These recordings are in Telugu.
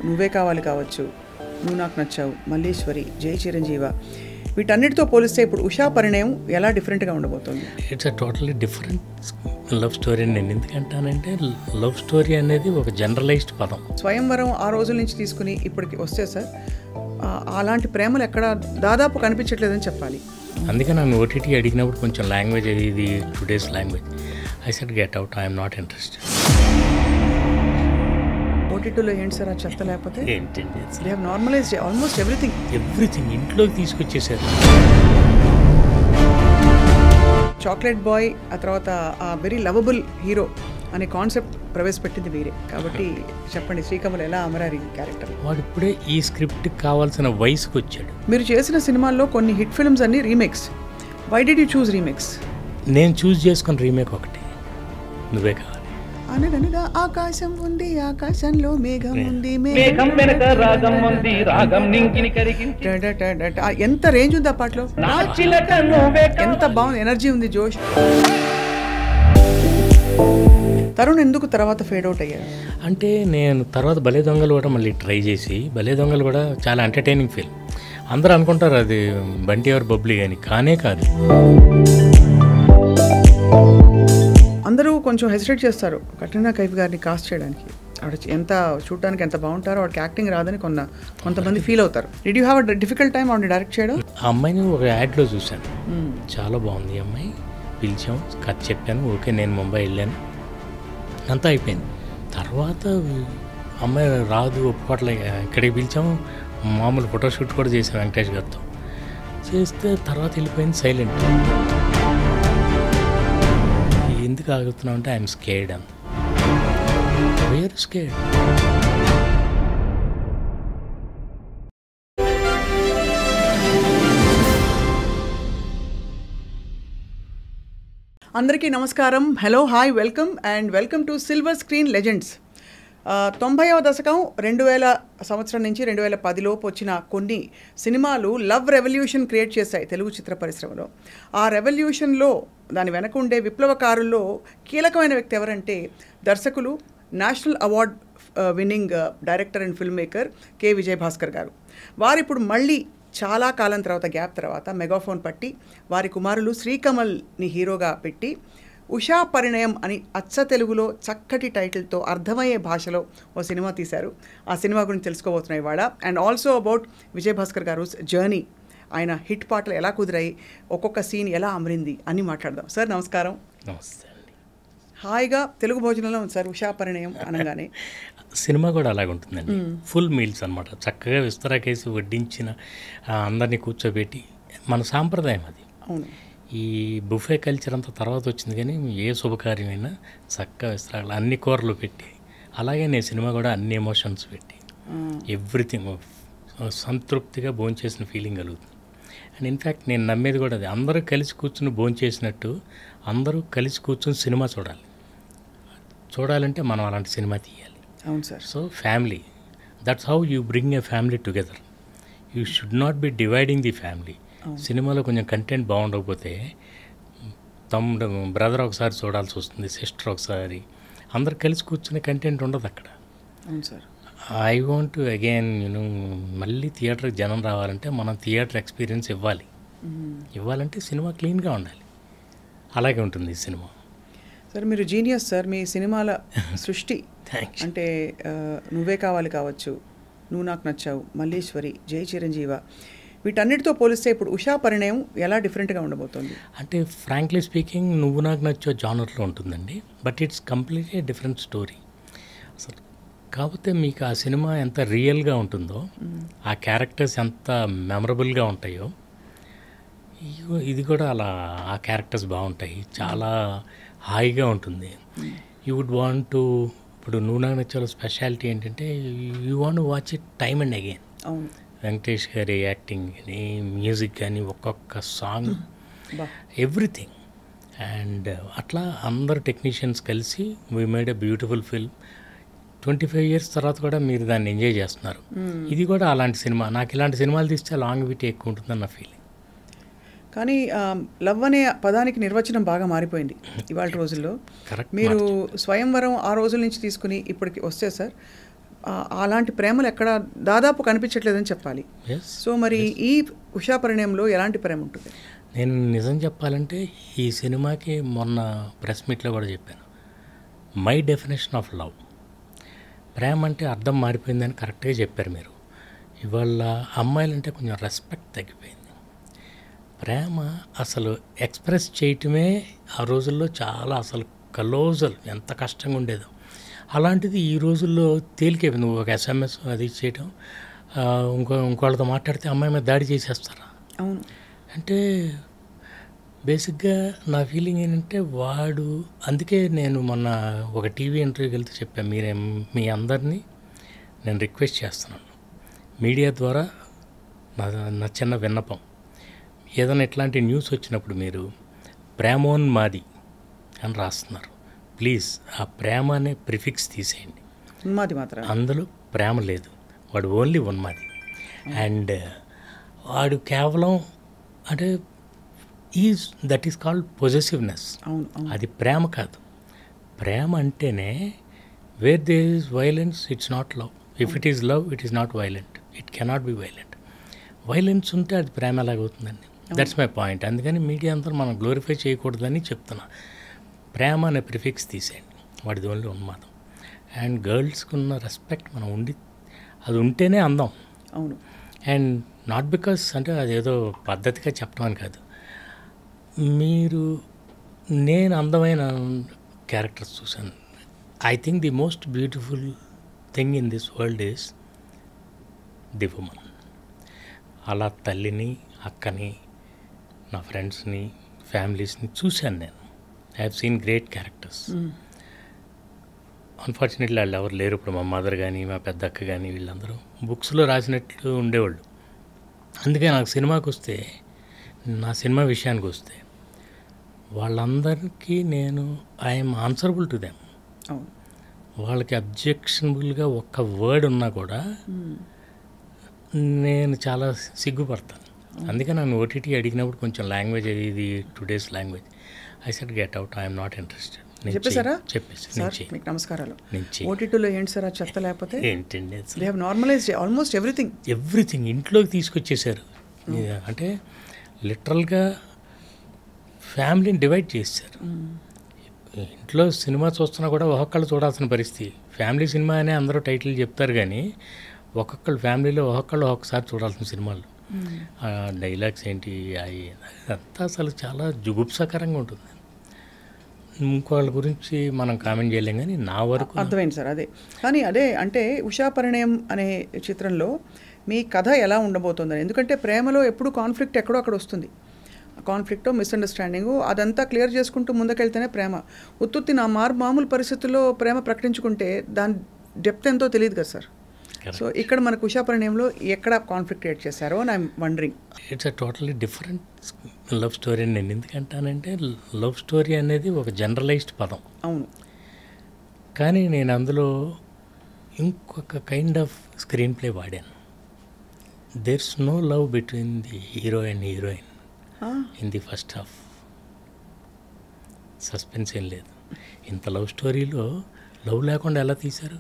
నువ్వే కావాలి కావచ్చు, నువ్వు నాకు నచ్చావు, మల్లీశ్వరి, జై చిరంజీవ, వీటన్నిటితో పోలిస్తే ఇప్పుడు ఉషా పరిణయం ఎలా డిఫరెంట్గా ఉండబోతుంది? It's a totally different love story అని నేను ఎందుకంటానంటే, లవ్ స్టోరీ అనేది ఒక జనరలైజ్డ్ పదం. స్వయంవరం ఆ రోజుల నుంచి తీసుకుని ఇప్పటికి వస్తే సార్ అలాంటి ప్రేమలు ఎక్కడ దాదాపు కనిపించట్లేదని చెప్పాలి. అందుకే నన్ను ఓటీటీ అడిగినప్పుడు కొంచెం లాంగ్వేజ్ ఇది today's language, I said get out, I'm not interested. ఓటీటీలో ఏంటి సార్ ఆ చెత్త? లేకపోతే ఏంటండి, they have normalised almost everything ఇంట్లోకి తీసుకొచ్చేసారు. చాక్లెట్ బాయ్, ఆ తర్వాత ఆ వెరీ లవబుల్ హీరో అనే కాన్సెప్ట్ ప్రవేశపెట్టింది మీరే కాబట్టి చెప్పండి, శ్రీకమల్ ఎలా అమరారు ఈ క్యారెక్టర్? వాడు ఇప్పుడే ఈ స్క్రిప్ట్కి కావాల్సిన వయసుకు వచ్చాడు. మీరు చేసిన సినిమాల్లో కొన్ని హిట్ ఫిల్మ్స్ అన్ని remakes. Why did you choose remakes? నేను చూస్ చేసుకున్న రీమేక్ ఒకటి, నువ్వే కావాలి. అనగనగా ఆకాశం ఉంది, ఆకాశంలో మేఘం ఉంది, మేఘం వెనక రాగం ఉంది, రాగం నింగిని కరిగించి. ఎంత రేంజ్ ఉంది ఆ పాటలో, ఎంత బాగుంది, ఎనర్జీ ఉంది, జోష్. తరుణ్ ఎందుకు తర్వాత ఫేడ్ అవుట్ అయ్యారు? అంటే నేను తర్వాత భలే దొంగలు కూడా మళ్ళీ ట్రై చేసి, భలే దొంగలు కూడా చాలా ఎంటర్టైనింగ్ ఫిల్మ్. అందరూ అనుకుంటారు అది బంటి ఎవరు బబ్లీ అని, కానే కాదు. అందరూ కొంచెం హెసిటేట్ చేస్తారు కట్రీనా కైఫ్ గారిని కాస్ట్ చేయడానికి. ఆవిడ ఎంత చూడడానికి ఎంత బాగుంటారో, వాడికి యాక్టింగ్ రాదని కొంతమంది ఫీల్ అవుతారు. Did you have a difficult time ఆవిడ డైరెక్ట్ చేయడం? ఆ అమ్మాయిని ఒక యాడ్లో చూశాను, చాలా బాగుంది ఈ అమ్మాయి. పిలిచాం, కథ చెప్పాను, ఓకే, నేను ముంబై వెళ్ళాను, అంతా అయిపోయింది. తర్వాత అమ్మాయి రాదు, ఒప్పుకోట్లే, ఇక్కడికి పిలిచాము, మామూలు ఫోటోషూట్ కూడా చేసాం వెంకటేష్ గారితో. చేస్తే తర్వాత వెళ్ళిపోయింది సైలెంట్. ఎందుకు ఆగుతున్నావు అంటే ఐఎమ్ స్కేర్డ్ అని. Where scared? అందరికీ నమస్కారం, hello, hi, welcome to silver screen legends. 90వ దశకం 2000 సంవత్సరం నుంచి 2010 లోపు వచ్చిన కొన్ని సినిమాలు లవ్ రెవల్యూషన్ క్రియేట్ చేశాయి తెలుగు చిత్ర పరిశ్రమలో. ఆ రెవల్యూషన్లో దాని వెనక ఉండే విప్లవకారుల్లో కీలకమైన వ్యక్తి ఎవరంటే దర్శకులు, national award winning director and film maker K Vijayabhaskar గారు. వారు ఇప్పుడు మళ్ళీ చాలా కాలం తర్వాత, గ్యాప్ తర్వాత మెగాఫోన్ పట్టి వారి కుమారులు శ్రీకమల్ని హీరోగా పెట్టి ఉషా పరిణయం అని అచ్చ తెలుగులో చక్కటి టైటిల్తో అర్థమయ్యే భాషలో ఓ సినిమా తీశారు. ఆ సినిమా గురించి తెలుసుకోబోతున్నాయి ఇవాళ. అండ్ ఆల్సో అబౌట్ విజయభాస్కర్ గారు జర్నీ, ఆయన హిట్ పాటలు ఎలా కుదిరాయి, ఒక్కొక్క సీన్ ఎలా అమరింది అని మాట్లాడదాం. సార్ నమస్కారం. నమస్తే అండి. హాయిగా తెలుగు భోజనంలో ఉంది సార్ ఉషా పరిణయం అనగానే. సినిమా కూడా అలాగే ఉంటుందండి, ఫుల్ మీల్స్ అనమాట. చక్కగా విస్తరాకేసి వడ్డించిన, అందరినీ కూర్చోబెట్టి, మన సాంప్రదాయం అది. అవును, ఈ బుఫే కల్చర్ అంతా తర్వాత వచ్చింది, కానీ ఏ శుభకార్యమైనా చక్కగా విస్తరాలు అన్ని కూరలు పెట్టి, అలాగే నేను సినిమా కూడా అన్ని ఎమోషన్స్ పెట్టి, ఎవ్రీథింగ్ సంతృప్తిగా భోంచేసిన ఫీలింగ్ కలుగుతుంది. అండ్ ఇన్ఫ్యాక్ట్ నేను నమ్మేది కూడా అది, అందరూ కలిసి కూర్చుని భోంచేసినట్టు అందరూ కలిసి కూర్చుని సినిమా చూడాలంటే మనం అలాంటి సినిమా తీయాలి. అవును sir. So family, that's how you bring a family together. You should not be dividing the family. సినిమాలో కొంచెం కంటెంట్ బాగుండకపోతే తమ్ముడు, బ్రదర్ ఒకసారి చూడాల్సి వస్తుంది, సిస్టర్ ఒకసారి, అందరు కలిసి కూర్చునే కంటెంట్ ఉండదు అక్కడ. అవును sir. I want to again మళ్ళీ థియేటర్కి జనం రావాలంటే మనం థియేటర్ ఎక్స్పీరియన్స్ ఇవ్వాలంటే సినిమా క్లీన్గా ఉండాలి. అలాగే ఉంటుంది ఈ సినిమా. సార్ మీరు జీనియస్ సార్, మీ సినిమాల సృష్టి అంటే నువ్వే కావాలి కావచ్చు, నువ్వు నాకు నచ్చావు, మల్లీశ్వరి, జై చిరంజీవ, వీటన్నిటితో పోలిస్తే ఇప్పుడు ఉషా పరిణయం ఎలా డిఫరెంట్గా ఉండబోతుంది? అంటే ఫ్రాంక్లీ స్పీకింగ్, నువ్వు నాకు నచ్చో జానర్లో ఉంటుందండి, but it's completely different story అసలు. కాకపోతే మీకు ఆ సినిమా ఎంత రియల్గా ఉంటుందో, ఆ క్యారెక్టర్స్ ఎంత మెమరబుల్గా ఉంటాయో, ఇది కూడా అలా ఆ క్యారెక్టర్స్ బాగుంటాయి, చాలా హాయిగా ఉంటుంది. యూ వుడ్ వాంట్ టు, ఇప్పుడు నువ్వు నాకు నచ్చాలో స్పెషాలిటీ ఏంటంటే you want to watch it time and again. అవును, వెంకటేష్ గారి యాక్టింగ్ కానీ, మ్యూజిక్ కానీ, ఒక్కొక్క సాంగ్, ఎవ్రీథింగ్. అండ్ అట్లా అందరు టెక్నీషియన్స్ కలిసి we made a beautiful film. 25 years తర్వాత కూడా మీరు దాన్ని ఎంజాయ్ చేస్తున్నారు. ఇది కూడా అలాంటి సినిమా. నాకు ఇలాంటి సినిమాలు తీస్తే లాంగివిటీ ఎక్కువ ఉంటుందని నా ఫీలింగ్. కానీ లవ్ అనే పదానికి నిర్వచనం బాగా మారిపోయింది ఇవాళ రోజుల్లో. కరెక్ట్. మీరు స్వయంవరం ఆ రోజుల నుంచి తీసుకుని ఇప్పటికి వస్తే సార్ అలాంటి ప్రేమలు ఎక్కడ దాదాపు కనిపించట్లేదని చెప్పాలి. ఎస్, సో మరి ఈ ఉషా పరిణయంలో ఎలాంటి ప్రేమ ఉంటుంది? నేను నిజం చెప్పాలంటే ఈ సినిమాకి మొన్న ప్రెస్ మీట్లో కూడా చెప్పాను, మై డెఫినేషన్ ఆఫ్ లవ్. ప్రేమ అంటే అర్థం మారిపోయిందని కరెక్ట్గా చెప్పారు మీరు. ఇవాళ అమ్మాయిలంటే కొంచెం రెస్పెక్ట్ తగ్గిపోయింది. ప్రేమ అసలు ఎక్స్ప్రెస్ చేయటమే ఆ రోజుల్లో చాలా అసలు కలోజల్ ఎంత కష్టంగా ఉండేదో, అలాంటిది ఈ రోజుల్లో తేలికేవి. నువ్వు ఒక SMS అది చేయటం, ఇంకోళ్ళతో మాట్లాడితే అమ్మాయి మీద దాడి చేసేస్తారా? అవును. అంటే బేసిక్గా నా ఫీలింగ్ ఏంటంటే వాడు, అందుకే నేను మొన్న ఒక టీవీ ఇంటర్వ్యూకి వెళ్తే చెప్పాను, మీ అందరినీ నేను రిక్వెస్ట్ చేస్తున్నాను, మీడియా ద్వారా నా చిన్న విన్నపం, ఏదైనా ఇట్లాంటి న్యూస్ వచ్చినప్పుడు మీరు ప్రేమోన్మాది అని రాస్తున్నారు, ప్లీజ్ ఆ ప్రేమ అనే ప్రిఫిక్స్ తీసేయండి. ఉన్మాది మాత్రం అందులో ప్రేమ లేదు, వాడు ఓన్లీ ఉన్మాది. అండ్ వాడు కేవలం అంటే దట్ ఈస్ కాల్డ్ పొజెసివ్నెస్. అది ప్రేమ కాదు. ప్రేమ అంటేనే where there is violence it's not love. If it is love it is not violent. It cannot be violent. Violence ఉంటే అది ప్రేమ ఎలాగవుతుందండి? That's my point. అందుకని మీడియా అంతా మనం గ్లోరిఫై చేయకూడదని చెప్తున్నా. ప్రేమ అనే ప్రిఫిక్స్ తీసేయండి, వాడిది ఓన్లీ ఉన్మాదం. అండ్ గర్ల్స్కి ఉన్న రెస్పెక్ట్ మనం అది ఉంటేనే అందం. అవును. అండ్ నాట్ బికాస్ అంటే అదేదో పద్ధతిగా చెప్పడం అని కాదు, నేను అందమైన క్యారెక్టర్స్ చూశాను. I think the most beautiful thing in this world is the woman. అలా తల్లిని, అక్కని, నా ఫ్రెండ్స్ని, ఫ్యామిలీస్ని చూశాను నేను. I have seen great characters. Unfortunately వాళ్ళు ఎవరు లేరు ఇప్పుడు. మా మదర్ కానీ, మా పెద్ద అక్క కానీ, వీళ్ళందరూ బుక్స్లో రాసినట్లు ఉండేవాళ్ళు. అందుకే నాకు సినిమాకి వస్తే, నా సినిమా విషయానికి వస్తే, వాళ్ళందరికీ ఐఎమ్ ఆన్సరబుల్ టు దెమ్. వాళ్ళకి అబ్జెక్షనబుల్గా ఒక్క వర్డ్ ఉన్నా కూడా నేను చాలా సిగ్గుపడతాను. అందుకే నన్ను ఓటీటీ అడిగినప్పుడు కొంచెం లాంగ్వేజ్ ఇది today's language, I said get out, I'm not interested. చెప్పేసి మీకు నమస్కారాలు. నుంచి ఓటీటీలో ఏంటి సార్ చెత్త? లేకపోతే ఏంటండి, they have normalised almost everything ఇంట్లోకి తీసుకొచ్చేసారు. అంటే లిటరల్గా ఫ్యామిలీని డివైడ్ చేశారు. ఇంట్లో సినిమా చూస్తున్నా కూడా ఒక్కొక్కళ్ళు చూడాల్సిన పరిస్థితి. ఫ్యామిలీ సినిమా అనే అందరూ టైటిల్ చెప్తారు కానీ ఒక్కొక్కళ్ళు ఫ్యామిలీలో ఒక్కొక్కసారి చూడాల్సిన సినిమాలు. డైలాగ్స్ ఏంటి అంతా అసలు చాలా జుగుప్సకరంగా ఉంటుంది. ఇంకోళ్ళ గురించి మనం కామెంట్ చేయలేం కానీ నా వరకు అర్థమైంది సార్. కానీ అంటే ఉషా పరిణయం అనే చిత్రంలో మీ కథ ఎలా ఉండబోతుందని. ఎందుకంటే ప్రేమలో ఎప్పుడు కాన్ఫ్లిక్ట్ ఎక్కడో అక్కడ వస్తుంది. కాన్ఫ్లిక్టో మిస్అండర్స్టాండింగు అదంతా క్లియర్ చేసుకుంటూ ముందుకెళ్తేనే ప్రేమ. ఉత్తుత్తి మామూలు పరిస్థితుల్లో ప్రేమ ప్రకటించుకుంటే దాని డెప్త్ ఎంతో తెలియదు కదా సార్. సో ఇక్కడ మనకు ఉషా పరిణయంలో ఎక్కడ కాన్ఫ్లిక్ట్ క్రియేట్ చేశారో అని I'm wondering. It's a totally different love story అని నేను ఎందుకంటానంటే, లవ్ స్టోరీ అనేది ఒక జనరలైజ్డ్ పదం. అవును. కానీ నేను అందులో ఇంకొక కైండ్ ఆఫ్ స్క్రీన్ ప్లే వాడాను. There's no love between the hero and heroine in the first half. Suspense ఏం లేదు. ఇంత లవ్ స్టోరీలో లవ్ లేకుండా ఎలా తీశారు?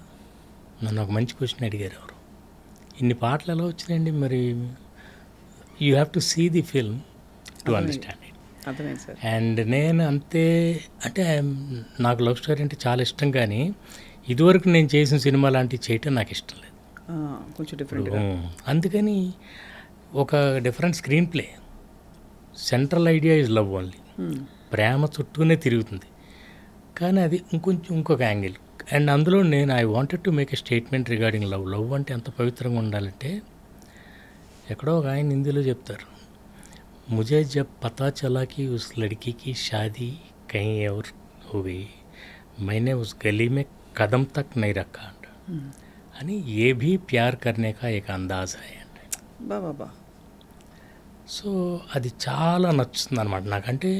నన్ను ఒక మంచి క్వశ్చన్ అడిగారు ఎవరు. ఇన్ని పాటలు ఎలా వచ్చినాయండి? మరి you have to see the film to understand it. And నేను అంతే, అంటే నాకు లవ్ స్టోరీ అంటే చాలా ఇష్టం, కానీ ఇదివరకు నేను చేసిన సినిమా లాంటివి చేయటం నాకు ఇష్టం లేదు. కొంచెం డిఫరెంట్. అందుకని ఒక different screenplay. Central idea is love only. ప్రేమ చుట్టూనే తిరుగుతుంది, కానీ అది ఇంకొక యాంగిల్. అండ్ అందులో I wanted to make a statement regarding love. Love అంటే ఎంత పవిత్రంగా ఉండాలంటే, ఎక్కడో ఒక ఆయన హిందీలో చెప్తారు, ముజే జబ్ పతా చలా కి ఉస్ లడ్కీ కి షాదీ కहीं और हो गई मैंने उस गली में कदम तक नहीं रखा అని ఏ భీ ప్యార్ కర్నే కా ఏక్ అందాజ్ హై అంటే. బాబా. సో అది చాలా నచ్చుతుంది అనమాట నాకంటే.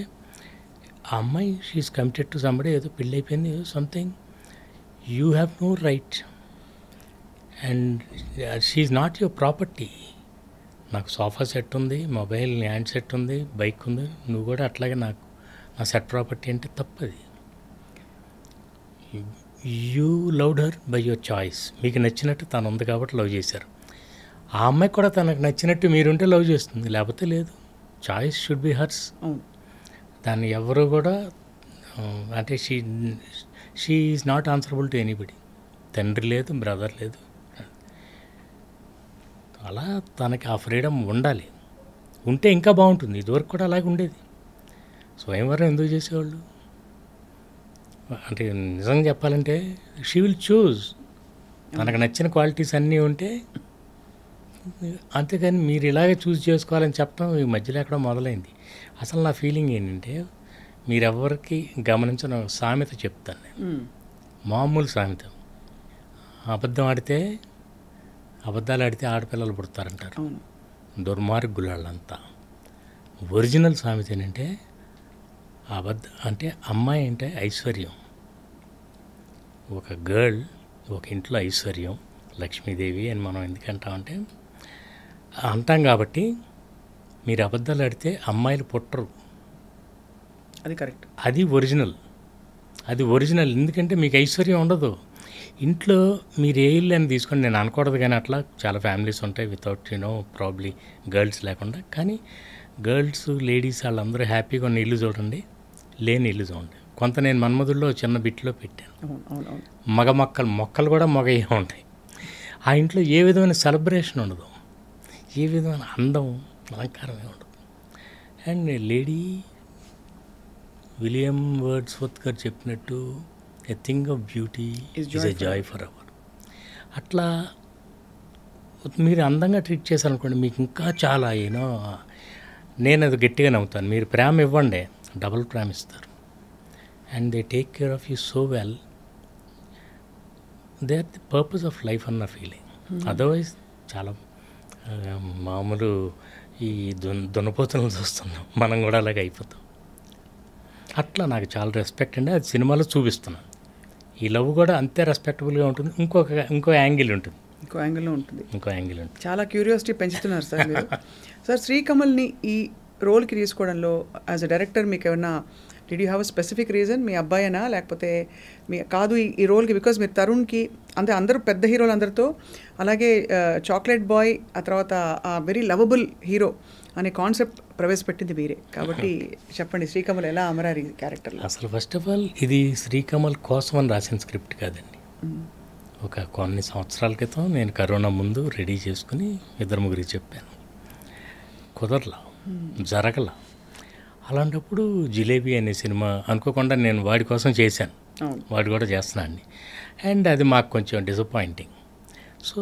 ఆ అమ్మాయి షీఈస్ కమిటెడ్ టు సంబడి, ఏదో పెళ్ళి అయిపోయింది something, you have no right and she's not your property. నాకు సోఫా సెట్ ఉంది, మొబైల్ హ్యాండ్ సెట్ ఉంది, బైక్ ఉంది, నువ్వు కూడా అట్లాగే నా సెట్ ప్రాపర్టీ అంటే తప్పది. You loved her by your choice. మీకు నచ్చినట్టు తను ఉంది కాబట్టి లవ్ చేశారు. ఆ అమ్మాయి కూడా తనకు నచ్చినట్టు మీరుంటే లవ్ చేస్తుంది, లేకపోతే లేదు. Choice should be hurts. అవును. దాన్ని ఎవరు కూడా అంటే she is not answerable to anybody. తండ్రి లేదు, బ్రదర్ లేదు. అలా తనకి ఆ ఫ్రీడమ్ ఉండాలి. ఉంటే ఇంకా బాగుంటుంది. ఇదివరకు కూడా అలాగే ఉండేది. స్వయంవరం ఎందుకు చేసేవాళ్ళు అంటే నిజంగా చెప్పాలంటే షీ విల్ చూజ్. తనకు నచ్చిన క్వాలిటీస్ అన్నీ ఉంటే, అంతేకాని మీరు ఇలాగే చూస్ చేసుకోవాలని చెప్పడం ఈ మధ్యలో ఎక్కడో మొదలైంది. అసలు నా ఫీలింగ్ ఏంటంటే, మీరెవరికి గమనించిన సామెత చెప్తాను నేను. మామూలు సామెత. అబద్ధాలు ఆడితే ఆడపిల్లలు పుడతారంటారు. దుర్మార్గులు వాళ్ళంతా. ఒరిజినల్ సామెత ఏంటంటే, అంటే అమ్మాయి అంటే ఐశ్వర్యం. ఒక గర్ల్ ఒక ఇంట్లో ఐశ్వర్యం, లక్ష్మీదేవి అని మనం ఎందుకంటామంటే అంటాం కాబట్టి, మీరు అబద్ధాలు ఆడితే అమ్మాయిలు పుట్టరు. అది కరెక్ట్. అది ఒరిజినల్. ఎందుకంటే మీకు ఐశ్వర్యం ఉండదు ఇంట్లో. మీరు ఏ ఇల్లు అని తీసుకోండి, నేను అనకూడదు కానీ అట్లా చాలా ఫ్యామిలీస్ ఉంటాయి వితౌట్ ప్రాబ్లీ గర్ల్స్ లేకుండా. కానీ గర్ల్స్ లేడీస్ వాళ్ళందరూ హ్యాపీగా ఉన్న ఇల్లు చూడండి, లేని ఇల్లు చూడండి. కొంత నేను మన్మధుల్లో చిన్న బిట్లో పెట్టాను. మగ మొక్కలు కూడా మగయ్యే ఉంటాయి. ఆ ఇంట్లో ఏ విధమైన సెలబ్రేషన్ ఉండదు, ఏ విధమైన అందం అలంకారమే ఉండదు. అండ్ లేడీ విలియం వర్డ్స్వర్త్ గారు చెప్పినట్టు a thing of beauty is a joy for ever. అట్లా మీరు అందంగా ట్రీట్ చేశారనుకోండి, మీకు ఇంకా చాలా నేను అది గట్టిగా నమ్ముతాను. మీరు ప్రేమ ఇవ్వండి, డబుల్ ప్రేమ ఇస్తారు. And they take care of you so well. They are the purpose of life అన్న ఫీలింగ్. అదర్వైజ్ చాలా మామూలు ఈ దున్నపోతులను చూస్తున్నాం, మనం కూడా అలాగే అయిపోతాం. అట్లా నాకు చాలా రెస్పెక్ట్ అండి. అది సినిమాలో చూపిస్తున్నాను. ఈ లవ్ కూడా అంతే రెస్పెక్టబుల్గా ఉంటుంది. ఇంకో యాంగిల్ ఉంటుంది. చాలా క్యూరియాసిటీ పెంచుతున్నారు సార్ మీరు. సార్, శ్రీకమల్ని ఈ రోల్కి తీసుకోవడంలో యాజ్ అ డైరెక్టర్ మీకు ఏమన్నా did you have a specific reason? మీ అబ్బాయినా లేకపోతే కాదు ఈ రోల్కి? బికాజ్ మీరు తరుణ్కి అంటే అందరూ పెద్ద హీరోలు అందరితో, అలాగే చాక్లెట్ బాయ్, ఆ తర్వాత ఆ వెరీ లవబుల్ హీరో అనే కాన్సెప్ట్ ప్రవేశపెట్టింది మీరే కాబట్టి చెప్పండి, శ్రీకమల్ ఎలా అమరారు ఈ క్యారెక్టర్లో? అసలు ఫస్ట్ ఆఫ్ ఆల్ ఇది శ్రీకమల్ కోసం అని రాసిన స్క్రిప్ట్ కాదండి. ఒక కొన్ని సంవత్సరాల క్రితం నేను కరోనా ముందు రెడీ చేసుకుని 2-3 చెప్పాను, కుదరలా, జరగల. అలాంటప్పుడు జిలేబీ అనే సినిమా అనుకోకుండా నేను వాడి కోసం చేశాను, వాడు కూడా చేస్తున్నాను. అండ్ అది మాకు కొంచెం disappointing. So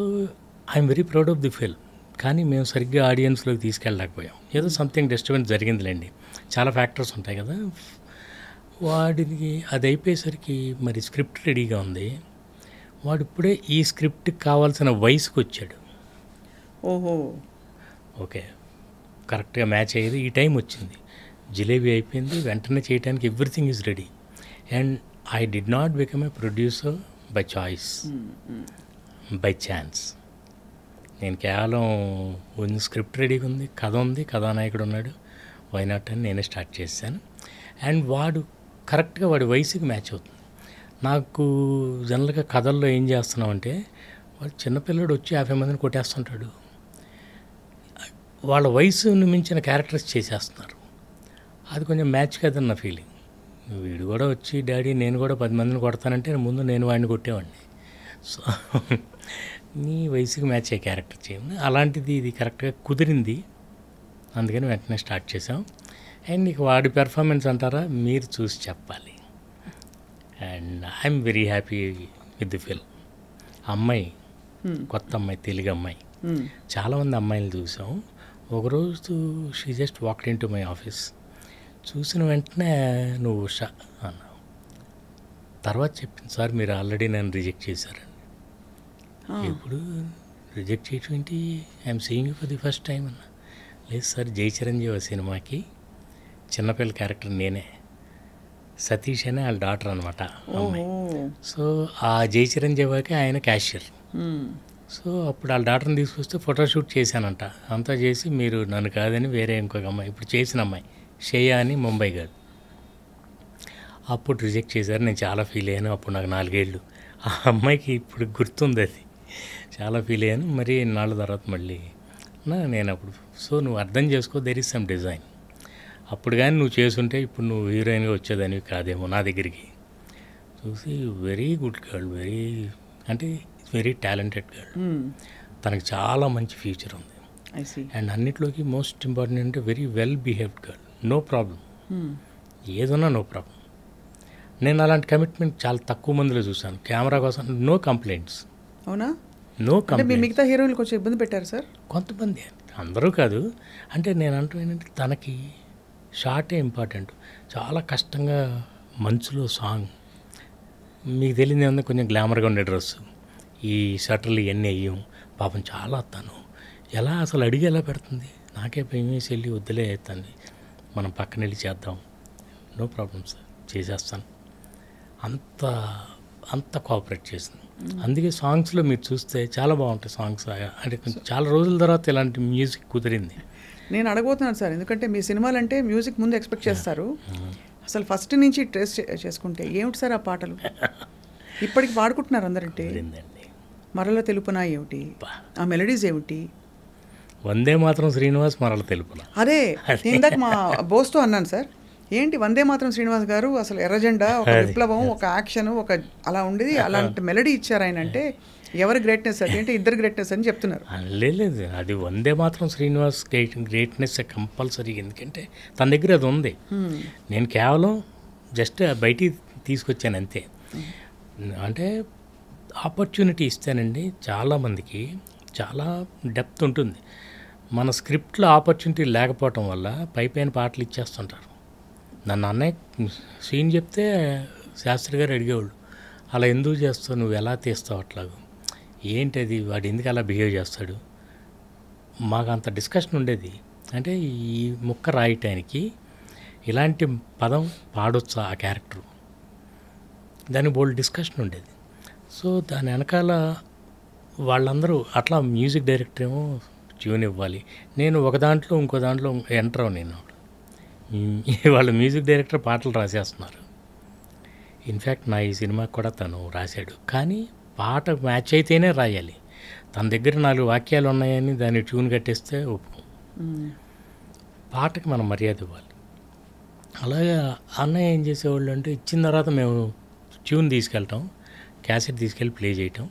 I'm very proud of the film. కానీ మేము సరిగ్గా ఆడియన్స్లోకి తీసుకెళ్ళలేకపోయాం. ఏదో సంథింగ్ డిస్టర్బెన్స్ జరిగిందిలేండి, చాలా ఫ్యాక్టర్స్ ఉంటాయి కదా. వాడికి అది అయిపోయేసరికి మరి స్క్రిప్ట్ రెడీగా ఉంది. వాడు ఇప్పుడే ఈ స్క్రిప్ట్కి కావాల్సిన వయసుకు వచ్చాడు. ఓహో, ఓకే, కరెక్ట్గా మ్యాచ్ అయ్యేది. ఈ టైం వచ్చింది, జిలేబీ అయిపోయింది, వెంటనే చేయడానికి everything is ready. And I did not become a producer by choice, by chance. నేను కేవలం స్క్రిప్ట్ రెడీగా ఉంది, కథ ఉంది, కథానాయకుడు ఉన్నాడు, వై నాట్ అని నేనే స్టార్ట్ చేశాను. అండ్ వాడు కరెక్ట్గా వాడి వయసుకి మ్యాచ్ అవుతుంది. నాకు జనరల్గా కథల్లో ఏం చేస్తున్నామంటే, వాడు చిన్నపిల్లడు వచ్చి 50 మందిని కొట్టేస్తుంటాడు. వాళ్ళ వయసును మించిన క్యారెక్టర్స్ చేసేస్తున్నారు. అది కొంచెం మ్యాచ్ కదని నా ఫీలింగ్. వీడు కూడా వచ్చి డాడీ నేను కూడా 10 మందిని కొడతానంటే ముందు నేను వాడిని కొట్టేవాడిని. సో నీ వయసుకి మ్యాచ్ అయ్యే క్యారెక్టర్ చేయండి. అలాంటిది ఇది కరెక్ట్గా కుదిరింది, అందుకని వెంటనే స్టార్ట్ చేసాం. అండ్ ఇక వాడి పెర్ఫార్మెన్స్ అంటారా, మీరు చూసి చెప్పాలి. And I'm very happy with the film. అమ్మాయి కొత్త అమ్మాయి, తెలుగు అమ్మాయి. చాలామంది అమ్మాయిలు చూసాం. ఒకరోజు she just walked into my office. చూసిన వెంటనే నువ్వు ఉషా అన్నావు. తర్వాత చెప్పింది, సార్ మీరు ఆల్రెడీ నన్ను రిజెక్ట్ చేశారండి. ఎప్పుడు రిజెక్ట్ చేయటం ఏంటి, I'm seeing you for the first time అన్న. లేదు సార్, జై చిరంజీవి సినిమాకి చిన్నపిల్ల క్యారెక్టర్ నేనే, సతీష్ అనే వాళ్ళ డాటర్ అనమాట అమ్మాయి. సో ఆ జై చిరంజీవికి ఆయన క్యాషియర్. సో అప్పుడు వాళ్ళ డాక్టర్ని తీసుకొస్తే ఫోటోషూట్ చేశానంట. అంతా చేసి మీరు నన్ను కాదని వేరే ఇంకొక అమ్మాయి, ఇప్పుడు చేసిన అమ్మాయి శ్రేయ అని ముంబై గర్ల్, అప్పుడు రిజెక్ట్ చేశారు. నేను చాలా ఫీల్ అయ్యాను. అప్పుడు నాకు 4 ఏళ్ళు ఆ అమ్మాయికి ఇప్పుడు గుర్తుంది అది. చాలా ఫీల్ అయ్యాను. మరి నాళ్ళ తర్వాత మళ్ళీ నేను అప్పుడు సో నువ్వు అర్థం చేసుకో, దెర్ ఇస్ సమ్ డిజైన్. అప్పుడు కానీ నువ్వు చేసుంటే ఇప్పుడు నువ్వు హీరోయిన్గా వచ్చేదానివి కాదేమో నా దగ్గరికి. చూసి వెరీ గుడ్ గర్ల్, అంటే వెరీ టాలెంటెడ్ గర్ల్. తనకి చాలా మంచి ఫ్యూచర్ ఉంది. అండ్ అన్నిట్లోకి మోస్ట్ ఇంపార్టెంట్ అంటే very well behaved girl. No problem, ఏదన్నా నో ప్రాబ్లం. నేను అలాంటి కమిట్మెంట్ చాలా తక్కువ మందిలో చూశాను. కెమెరా కోసం నో కంప్లైంట్స్. అవునా? నో అంటే మీ కంప్లైంట్. మిగతా హీరోయిన్లు కొంచెం ఇబ్బంది పెట్టారు సార్? కొంతమంది, అందరూ కాదు. అంటే నేను అంటూ ఏంటంటే తనకి షార్టే ఇంపార్టెంట్. చాలా కష్టంగా మంచులో సాంగ్, మీకు తెలియదు ఏమన్నా, కొంచెం గ్లామర్గా ఉండే డ్రెస్సు, ఈ షర్టర్లు ఇవన్నీ అయ్యాం. పాపం చాలా తను ఎలా అసలు అడిగి ఎలా పెడుతుంది. నాకే భయం వేసి వెళ్ళి వద్దులే అవుతుంది, మనం పక్కన వెళ్ళి చేద్దాం. నో ప్రాబ్లం సార్, చేసేస్తాను. అంత అంత కోఆపరేట్ చేసింది. అందుకే సాంగ్స్లో మీరు చూస్తే చాలా బాగుంటాయి సాంగ్స్. అంటే కొంచెం చాలా రోజుల తర్వాత ఇలాంటి మ్యూజిక్ కుదిరింది. నేను అడగబోతున్నాను సార్, ఎందుకంటే మీ సినిమాలు అంటే మ్యూజిక్ ముందు ఎక్స్పెక్ట్ చేస్తారు. అసలు ఫస్ట్ నుంచి ట్రేస్ చేసుకుంటే ఏమిటి సార్ ఆ పాటలు ఇప్పటికి పాడుకుంటున్నారు అందరంటే? మరల తెలుపునా ఏమిటి, ఆ మెలడీస్ ఏమిటి? వందే మాత్రం శ్రీనివాస్, మరల తెలుపున. అదే ఇందాక మా బోస్తో అన్నాను సార్, ఏంటి వందే మాత్రం శ్రీనివాస్ గారు అసలు ఎర్రజెండా, ఒక విప్లవం, ఒక యాక్షన్, ఒక అలా ఉండేది, అలాంటి మెలడీ ఇచ్చారు ఆయన అంటే ఎవరి గ్రేట్నెస్ అది అంటే ఇద్దరు గ్రేట్నెస్ అని చెప్తున్నారు. లేదు, అది వందే మాత్రం శ్రీనివాస్ గ్రేట్నెస్ కంపల్సరీ. ఎందుకంటే తన దగ్గర అది ఉంది. నేను కేవలం జస్ట్ బయటికి తీసుకొచ్చాను అంతే. అంటే ఆపర్చునిటీ ఇస్తానండి. చాలామందికి చాలా డెప్త్ ఉంటుంది. మన స్క్రిప్ట్లో ఆపర్చునిటీ లేకపోవటం వల్ల పైపైన పాటలు ఇచ్చేస్తుంటారు. నన్ను అన్నయ్య సీన్ చెప్తే శాస్త్రి గారు అడిగేవాళ్ళు, అలా ఎందుకు చేస్తావు, నువ్వు ఎలా తీస్తావు అట్లాగూ, ఏంటది, వాడు ఎందుకు అలా బిహేవ్ చేస్తాడు. మాకు అంత డిస్కషన్ ఉండేది. అంటే ఈ ముక్క రాయటానికి ఇలాంటి పదం పాడొచ్చా ఆ క్యారెక్టర్, దాని బోల్డ్ డిస్కషన్ ఉండేది. సో దాని వెనకాల వాళ్ళందరూ అట్లా మ్యూజిక్ డైరెక్టర్ ఏమో ట్యూన్ ఇవ్వాలి, నేను ఒక దాంట్లో ఇంకో దాంట్లో ఎంటర్ నేను. వాళ్ళ మ్యూజిక్ డైరెక్టర్ పాటలు రాసేస్తున్నారు. ఇన్ఫ్యాక్ట్ నా ఈ సినిమాకి కూడా తను రాశాడు. కానీ పాట మ్యాచ్ అయితేనే రాయాలి. తన దగ్గర 4 వాక్యాలు ఉన్నాయని దాన్ని ట్యూన్ కట్టేస్తే ఒప్పుకో. పాటకి మనం మర్యాద ఇవ్వాలి. అలాగే అన్నయ్య ఏం చేసేవాళ్ళు అంటే ఇచ్చిన తర్వాత మేము ట్యూన్ తీసుకెళ్ళటం, క్యాసెట్ తీసుకెళ్ళి ప్లే చేయటం.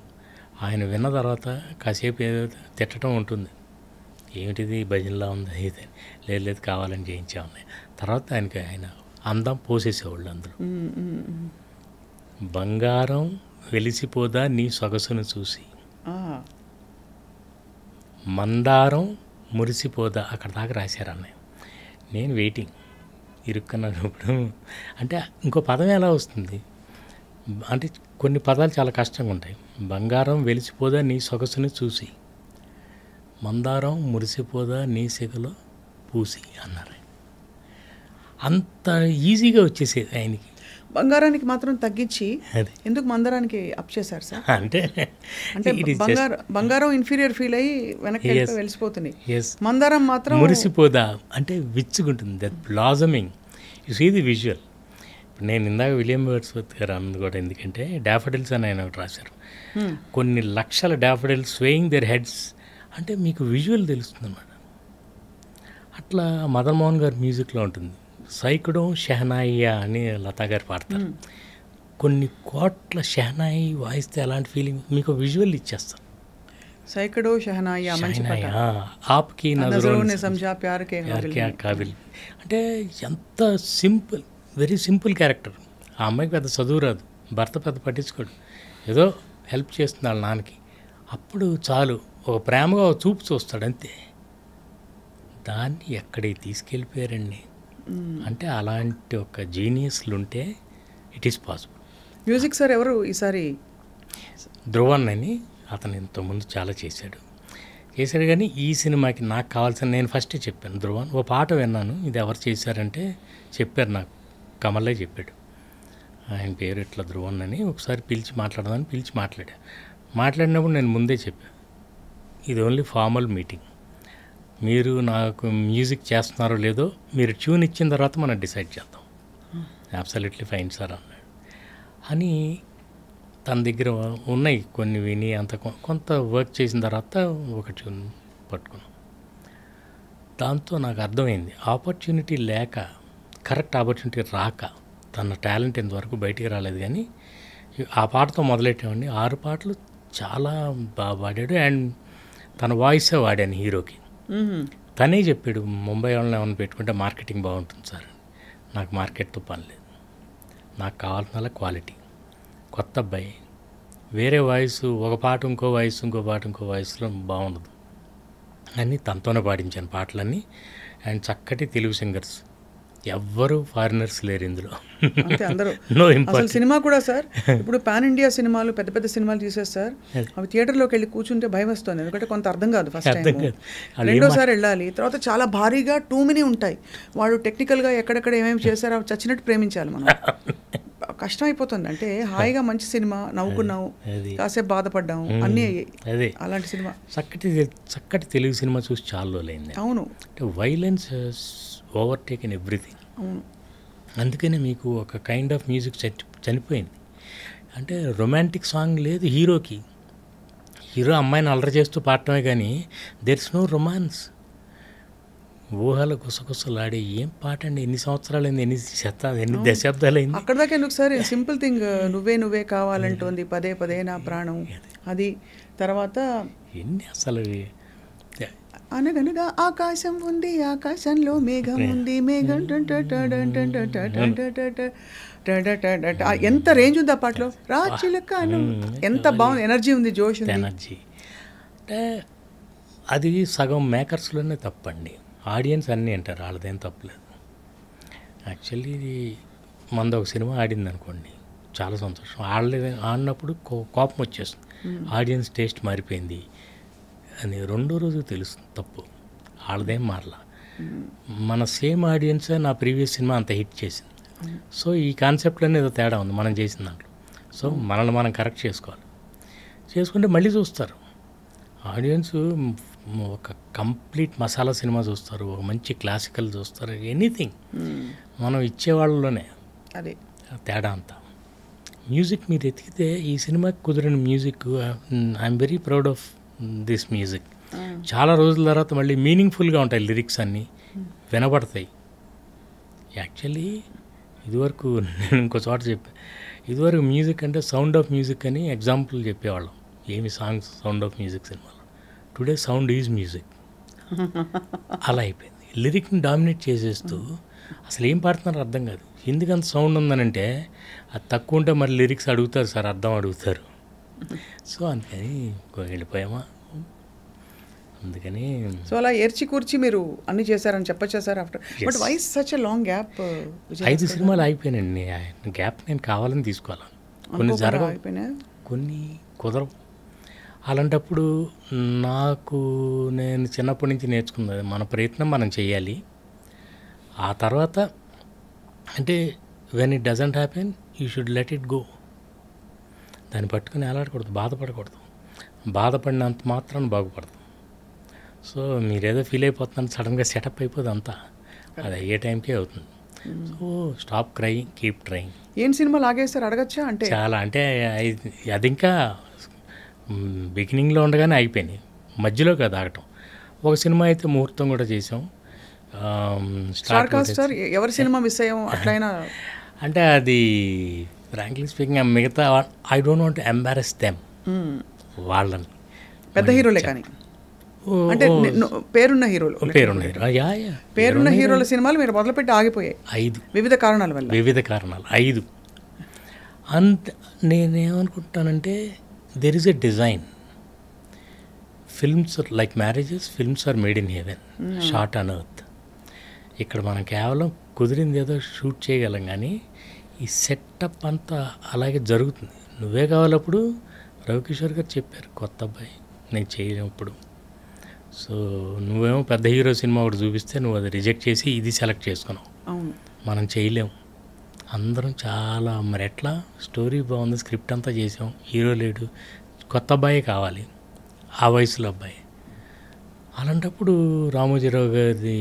ఆయన విన్న తర్వాత కాసేపు ఏదో తిట్టడం ఉంటుంది, ఏమిటిది భజనలా ఉంది అయితే, లేదు కావాలని చేయించామన్నాయి. తర్వాత ఆయన అందం పోసేసేవాళ్ళు అందరూ. బంగారం వెలిసిపోదా నీ సొగసును చూసి, మందారం మురిసిపోదా, అక్కడ దాకా రాశారు అన్నయ్య. నేను వెయిటింగ్, ఇరుక్కున్నాను ఇప్పుడు. అంటే ఇంకో పదం ఎలా వస్తుంది అంటే కొన్ని పదాలు చాలా కష్టంగా ఉంటాయి. బంగారం వెలిసిపోదా నీ సొగసును చూసి, మందారం మురిసిపోదా నీ సిగలో పూసి అన్నారు. అంత ఈజీగా వచ్చేసేది ఆయనకి. బంగారానికి మాత్రం తగ్గించి ఎందుకు మందారానికి అప్ చేశారు సార్? అంటే బంగారం ఇన్ఫీరియర్ ఫీల్ అయ్యి వెనక్కి వెలిసిపోతుంది, మందారం మాత్రం మురిసిపోదా అంటే విచ్చుకుంటుంది. That blossoming, you see the visual. ఇప్పుడు నేను ఇందాక విలియం వర్డ్స్వర్త్ గారు అన్నది కూడా, ఎందుకంటే డాఫడిల్స్ అని ఆయన ఒకటి రాశారు. కొన్ని లక్షల డాఫడిల్స్ స్వేయింగ్ దేర్ హెడ్స్ అంటే మీకు విజువల్ తెలుస్తుంది అన్నమాట. అట్లా మదన్ మోహన్ గారి మ్యూజిక్లో ఉంటుంది. సైకుడం షెహనాయియా అని లతా గారు పాడతారు. కొన్ని కోట్ల షెహనాయి వాయిస్తే అలాంటి ఫీలింగ్ మీకు విజువల్ ఇచ్చేస్తారు. సైకడో షెహనాయియా ఆప్కి నజరోనే సమజా ప్యార్ కే కాబిల్ అంటే ఎంత సింపుల్, వెరీ సింపుల్ క్యారెక్టర్. ఆ అమ్మాయికి పెద్ద చదువు రాదు, భర్త పెద్ద పట్టించుకోడు, ఏదో హెల్ప్ చేస్తుంది వాళ్ళ నాన్నకి. అప్పుడు చాలు ఒక ప్రేమగా ఒక చూపు చూస్తాడు అంతే. దాన్ని ఎక్కడికి తీసుకెళ్ళిపోయారండి. అంటే అలాంటి ఒక జీనియస్లు ఉంటే it is possible. Music sir ఎవరు ఈసారి? ధ్రువన్ అని, అతను ఇంతకుముందు చాలా చేశాడు కానీ ఈ సినిమాకి నాకు కావాల్సిన, నేను ఫస్టే చెప్పాను ధ్రువన్. ఓ పాట విన్నాను, ఇది ఎవరు చేశారంటే చెప్పారు నాకు, కమలే చెప్పాడు. ఆయన పేరు ఇట్లా ధ్రువన్ అని, ఒకసారి పిలిచి మాట్లాడినప్పుడు నేను ముందే చెప్పాను, ఇది ఓన్లీ ఫార్మల్ మీటింగ్, మీరు నాకు మ్యూజిక్ చేస్తున్నారో లేదో మీరు ట్యూన్ ఇచ్చిన తర్వాత మనం డిసైడ్ చేద్దాం. అబ్సల్యూట్లీ ఫైన్ సార్ అన్నాడు. అని తన దగ్గర ఉన్నాయి కొన్ని విని అంత కొంత వర్క్ చేసిన తర్వాత ఒకటి పట్టుకున్నాం. దాంతో నాకు అర్థమైంది ఆపర్చునిటీ లేక, కరెక్ట్ ఆపర్చునిటీ రాక తన టాలెంట్ ఇంతవరకు బయటికి రాలేదు. కానీ ఆ పాటతో మొదలెట్టామండి. 6 పాటలు చాలా బాగా పాడాడు. అండ్ తన వాయిసే వాడాను హీరోకి. తనే చెప్పాడు, ముంబై వాళ్ళని ఏమైనా పెట్టుకుంటే మార్కెటింగ్ బాగుంటుంది సార్. నాకు మార్కెట్తో పని లేదు, నాకు కావాల్సిన క్వాలిటీ. కొత్త అబ్బాయి, వేరే వాయిస్, ఒక పాట ఇంకో వాయిస్, ఇంకో పాట ఇంకో వాయిస్లో బాగుండదు అని తనతోనే పాడించాను పాటలన్నీ. అండ్ చక్కటి తెలుగు సింగర్స్, ఎవ్వరు ఫారినర్స్ లేరు ఇందులో. అంతే అందరూ. నో అసలు ఇంపార్టెంట్. సినిమా కూడా సార్, ఇప్పుడు పాన్ ఇండియా సినిమాలు, పెద్ద పెద్ద సినిమాలు తీసేస్తారు సార్, అవి థియేటర్లోకి వెళ్ళి కూర్చుంటే భయం వస్తుంది. ఎందుకంటే కొంత అర్థం కాదు ఫస్ట్ అర్థం టైం, కాదు. వాళ్ళు రెండోసారి వెళ్ళాలి. తర్వాత చాలా భారీగా టూ మెనీ ఉంటాయి. వాడు టెక్నికల్గా ఎక్కడెక్కడ ఏమేమి చేశారో అవి చచ్చినట్టు ప్రేమించాలి మనం. కష్టం అయిపోతుంది. అంటే హాయిగా మంచి సినిమా, నవ్వుకున్నాం, కాసేపు బాధపడ్డాము, అన్నీ అయ్యాయి. అదే అలాంటి సినిమా. చక్కటి తెలుగు సినిమా చూసి చాలా రోజులైంది. అవును, అంటే వైలెన్స్ ఓవర్టేకెన్ ఎవ్రీథింగ్. అవును. అందుకనే మీకు ఒక కైండ్ ఆఫ్ మ్యూజిక్ చనిపోయింది. అంటే రొమాంటిక్ సాంగ్ లేదు హీరోకి. హీరో అమ్మాయిని అల్లరి చేస్తూ పాడటమే కానీ దెర్ ఇస్ నో రొమాన్స్. ఊహల గుసగుసలాడే ఏం పాట అండి. ఎన్ని సంవత్సరాలు అయింది, ఎన్ని దశాబ్దాలు అయింది. అక్కడ దాకా ఎందుకు సార్, సింపుల్ థింగ్, నువ్వే నువ్వే కావాలంటుంది పదే పదే నా ప్రాణం, అది. తర్వాత ఎన్ని అసలు అనగనగా ఆకాశం ఉంది, ఆకాశంలో మేఘం ఉంది, మేఘం ఎంత రేంజ్ ఉంది ఆ పాటలో. రాచిలకాను ఎంత బాగుంది, ఎనర్జీ ఉంది, జోష్ ఉంది. ఎనర్జీ అంటే అది సగం మేకర్స్లోనే తప్పండి. ఆడియన్స్ అన్నీ అంటారు, వాళ్ళదేం తప్పలేదు. యాక్చువల్లీ మనది ఒక సినిమా ఆడింది అనుకోండి, చాలా సంతోషం. ఆడినప్పుడు కోపం వచ్చేస్తుంది, ఆడియన్స్ టేస్ట్ మారిపోయింది అని రెండో రోజు తెలుస్తుంది తప్పు. వాళ్ళదేం మారలా. మన సేమ్ ఆడియన్సే నా ప్రీవియస్ సినిమా అంత హిట్ చేసింది. సో ఈ కాన్సెప్ట్లోనే ఏదో తేడా ఉంది మనం చేసిన దాంట్లో. సో మనల్ని మనం కరెక్ట్ చేసుకోవాలి. చేసుకుంటే మళ్ళీ చూస్తారు ఆడియన్స్. ఒక కంప్లీట్ మసాలా సినిమా చూస్తారు, ఒక మంచి క్లాసికల్ చూస్తారు, ఎనీథింగ్. మనం ఇచ్చేవాళ్ళలోనే అదే తేడా అంతా. మ్యూజిక్ మీరు ఎతికితే ఈ సినిమాకి కుదిరిన music, I'm very proud of this music. చాలా రోజుల తర్వాత మళ్ళీ మీనింగ్ఫుల్గా ఉంటాయి లిరిక్స్ అన్నీ, వినబడతాయి. యాక్చువల్లీ ఇదివరకు నేను ఇంకో చోట చెప్పాను, ఇదివరకు మ్యూజిక్ అంటే సౌండ్ ఆఫ్ మ్యూజిక్ అని ఎగ్జాంపుల్ చెప్పేవాళ్ళం. ఏమి సాంగ్స్ సౌండ్ ఆఫ్ మ్యూజిక్ సినిమాలో. Today sound is music. అలా అయిపోయింది. లిరిక్ని డామినేట్ చేసేస్తూ అసలు ఏం పాడుతున్నారో అర్థం కాదు. ఎందుకంత సౌండ్ ఉందనంటే అది తక్కువ ఉంటే మరి లిరిక్స్ అడుగుతారు సార్, అర్థం అడుగుతారు. సో అందుకని వెళ్ళిపోయామా. అందుకని సో అలా ఏర్చి కూర్చి మీరు అన్ని చేశారని చెప్పచ్చా sir after? But why such a long gap? 5 సినిమాలు అయిపోయినాయండి. గ్యాప్ నేను కావాలని తీసుకోవాలి. కొన్ని జరగవు, కొన్ని కుదరవు. అలాంటప్పుడు నేను చిన్నప్పటి నుంచి నేర్చుకున్నది, మన ప్రయత్నం మనం చేయాలి. ఆ తర్వాత అంటే when it doesn't happen you should let it go. దాన్ని పట్టుకుని ఎలాడకూడదు, బాధపడకూడదు. బాధపడినంత మాత్రాన్ని బాగుపడదు. సో మీరేదో ఫీల్ అయిపోతున్నాను, సడన్గా సెటప్ అయిపోదు అంతా. అది అయ్యే టైంకే అవుతుంది. So stop crying, keep trying. ఏం సినిమా లాగేస్తారు అడగచ్చా? అంటే చాలా, అంటే అది ఇంకా బిగినింగ్లో ఉండగానే అయిపోయినాయి, మధ్యలో కదా ఆగటం. ఒక సినిమా అయితే ముహూర్తం కూడా చేసాం. స్టార్ కాస్టర్ ఎవరి సినిమా మిస్ అయ్యాం అట్లయినా? అంటే అది ఫ్రాంక్లీ స్పీకింగ్ మిగతా I don't want to embarrass them. వాళ్ళని పెద్ద హీరోలే కానీ, అంటే పేరున్న హీరోలు, పేరున్న హీరోల సినిమాలు మీరు మొదలుపెట్టి ఆగిపోయాయి 5 వివిధ కారణాల వల్ల. 5. అంత నేనేమనుకుంటానంటే there is a design. Films like marriages, films are made in heaven, shot on earth. ఇక్కడ మనం కేవలం కుదిరింది ఏదో షూట్ చేయగలం, కానీ ఈ సెటప్ అంతా అలాగే జరుగుతుంది. నువ్వే కావాలప్పుడు రవికిషోర్ గారు చెప్పారు, కొత్త అబ్బాయి నేను చేయలేప్పుడు. సో నువ్వేమో పెద్ద హీరో సినిమా ఒకటి చూపిస్తే నువ్వు అది రిజెక్ట్ చేసి ఇది సెలెక్ట్ చేసుకున్నావు. మనం చేయలేము. అందరం చాలా మరి ఎట్లా, స్టోరీ బాగుంది, స్క్రిప్ట్ అంతా చేసాం, హీరో లేడు, కొత్త అబ్బాయే కావాలి, ఆ వయసులో అబ్బాయి. అలాంటప్పుడు రామోజీరావు గారి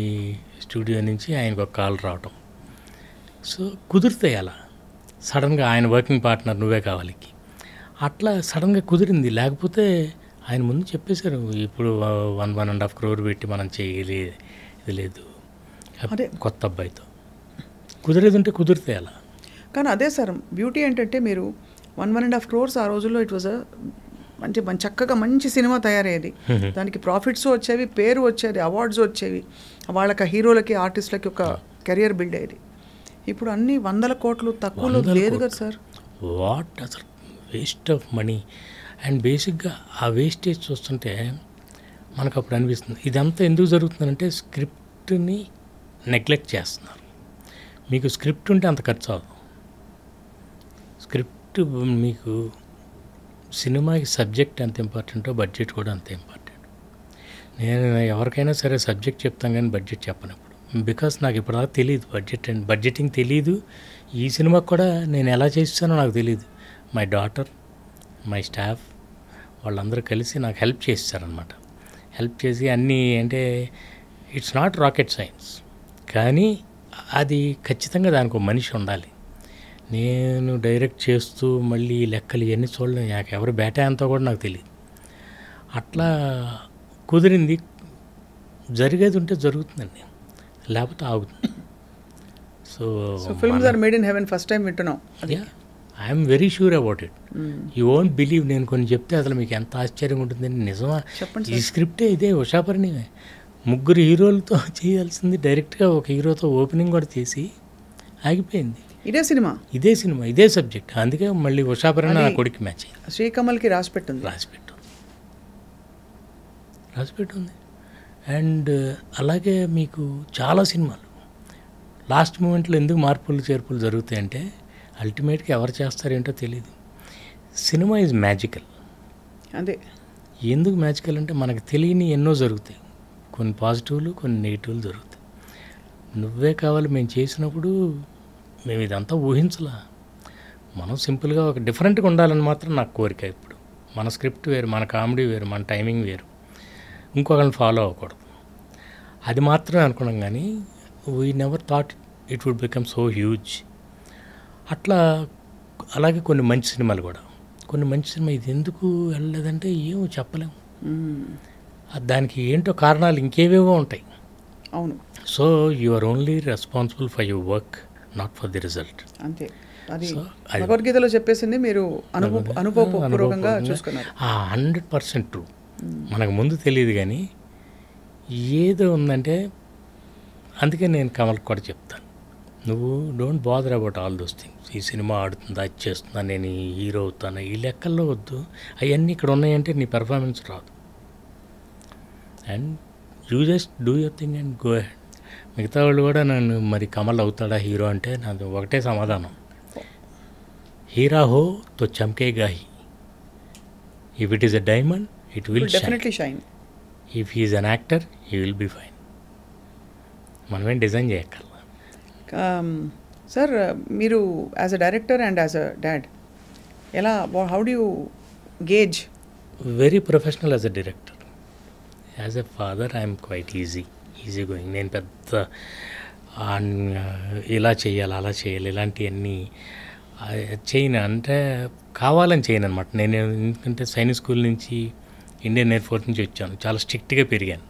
స్టూడియో నుంచి ఆయనకు ఒక కాల్ రావటం. సో కుదురుతాయి అలా సడన్గా. ఆయన వర్కింగ్ పార్ట్నర్ నువ్వే కావాలికి అట్లా సడన్గా కుదిరింది. లేకపోతే ఆయన ముందు చెప్పేశారు, ఇప్పుడు 1.5 crore పెట్టి మనం చేయలే ఇది లేదు అదే. కొత్త అబ్బాయితో. కుదిరేది ఉంటే కుదిరితే అలా. కానీ అదే సార్ బ్యూటీ ఏంటంటే మీరు 1.5 crores ఆ రోజుల్లో ఇట్ వాజ్ చక్కగా మంచి సినిమా తయారయ్యేది. దానికి ప్రాఫిట్స్ వచ్చేవి, పేరు వచ్చేది, అవార్డ్స్ వచ్చేవి, వాళ్ళకి హీరోలకి ఆర్టిస్టులకి ఒక కెరియర్ బిల్డ్ అయ్యేది. ఇప్పుడు అన్ని 100 కోట్లు తక్కువలో లేదు కదా సార్. వాట్ అసలు వేస్ట్ ఆఫ్ మనీ. అండ్ బేసిక్గా ఆ వేస్టేజ్ చూస్తుంటే మనకు అప్పుడు అనిపిస్తుంది ఇదంతా ఎందుకు జరుగుతుందంటే స్క్రిప్ట్ని నెగ్లెక్ట్ చేస్తున్నారు. మీకు స్క్రిప్ట్ ఉంటే అంత ఖర్చు అవ్వదు. స్క్రిప్ట్ మీకు సినిమాకి సబ్జెక్ట్ ఎంత ఇంపార్టెంటో బడ్జెట్ కూడా అంత ఇంపార్టెంట్. నేను ఎవరికైనా సరే సబ్జెక్ట్ చెప్తాను కానీ బడ్జెట్ చెప్పను ఇప్పుడు. బికాస్ నాకు ఇప్పటిదాకా తెలియదు బడ్జెట్ అండ్ బడ్జెటింగ్ తెలియదు. ఈ సినిమాకి కూడా నేను ఎలా చేస్తానో నాకు తెలియదు. మై డాటర్, మై స్టాఫ్ వాళ్ళందరూ కలిసి నాకు హెల్ప్ చేస్తారనమాట. హెల్ప్ చేసి అన్నీ అంటే ఇట్స్ నాట్ రాకెట్ సైన్స్, కానీ అది ఖచ్చితంగా దానికి ఒక మనిషి ఉండాలి. నేను డైరెక్ట్ చేస్తూ మళ్ళీ లెక్కలు ఇవన్నీ చూడలేను. నాకు ఎవరు బేటా అంతా కూడా నాకు తెలియదు. అట్లా కుదిరింది. జరిగేది ఉంటే జరుగుతుందండి, లేకపోతే ఆగుతుంది. So films are made in heaven first time వింటున్నాం. I'm very sure about it. You won't believe. నేను కొన్ని చెప్తే అసలు మీకు ఎంత ఆశ్చర్యంగా ఉంటుందని. నిజమా? చెప్పండి. ఈ స్క్రిప్టే ఇదే ఉషాపరిణి 3 హీరోలతో చేయాల్సింది డైరెక్ట్గా ఒక హీరోతో ఓపెనింగ్ కూడా చేసి ఆగిపోయింది. ఇదే సినిమా, ఇదే సబ్జెక్ట్. అందుకే మళ్ళీ ఉషాపరిణి నా కొడుకు మ్యాచ్ అయింది. శ్రీకమల్కి రాసిపెట్టుంది. రాసిపెట్టుంది. అండ్ అలాగే మీకు చాలా సినిమాలు లాస్ట్ మూమెంట్లో ఎందుకు మార్పులు చేర్పులు జరుగుతాయంటే అల్టిమేట్గా ఎవరు చేస్తారేంటో తెలియదు. Cinema is magical. అదే ఎందుకు మ్యాజికల్ అంటే మనకు తెలియని ఎన్నో జరుగుతాయి. కొన్ని పాజిటివ్లు, కొన్ని నెగిటివ్లు జరుగుతాయి. నువ్వే కావాలి మేము చేసినప్పుడు మేము ఇదంతా ఊహించలా. మనం సింపుల్గా ఒక డిఫరెంట్గా ఉండాలని మాత్రం నాకు కోరిక. ఇప్పుడు మన స్క్రిప్ట్ వేరు, మన కామెడీ వేరు, మన టైమింగ్ వేరు, ఇంకొకరిని ఫాలో అవ్వకూడదు. అది మాత్రమే అనుకున్నాం. కానీ we never thought it would become so huge. అట్లా అలాగే కొన్ని మంచి సినిమాలు కూడా. కొన్ని మంచి సినిమా ఇది ఎందుకు వెళ్ళలేదంటే ఏమో చెప్పలేము. దానికి ఏంటో కారణాలు ఇంకేవేవో ఉంటాయి. అవును. So you are only responsible for your work, not for the result. అంతే. అది భగవద్గీతలో చెప్పేసింది, మీరు అనుభవపూర్వకంగా చూసుకున్నారు. 100% ట్రూ. మనకు ముందు తెలియదు కానీ ఏదో ఉందంటే, అందుకే నేను కమల్కి కూడా చెప్తాను, నువ్వు don't bother about all those things. ఈ సినిమా ఆడుతుందా, అది చేస్తుందా, నేను ఈ హీరో అవుతాను, ఈ లెక్కల్లో వద్దు. అవన్నీ ఇక్కడ ఉన్నాయంటే నీ పెర్ఫార్మెన్స్ రాదు. And you just do your thing and go ahead. మిగతా వాళ్ళు కూడా నన్ను మరి కమల్ అవుతాడా హీరో అంటే నాది ఒకటే సమాధానం, హీరా హో తో చమ్కేగా హీ. If it is a diamond it will definitely shine. If he is an actor he will be fine. మనమేం డిజైన్ చేయక్కర్లా. సార్ మీరు as a director and as a dad ఎలా, how do you gauge? Very professional as a director. As a father I'm quite easy going. నేను పెద్ద ఇలా చేయాలి, అలా చేయాలి, ఇలాంటివన్నీ చేయను. అంటే కావాలని చేయను అనమాట. నేను ఎందుకంటే సైనిక్ స్కూల్ నుంచి, ఇండియన్ ఎయిర్ ఫోర్స్ నుంచి వచ్చాను. చాలా స్ట్రిక్ట్గా పెరిగాను.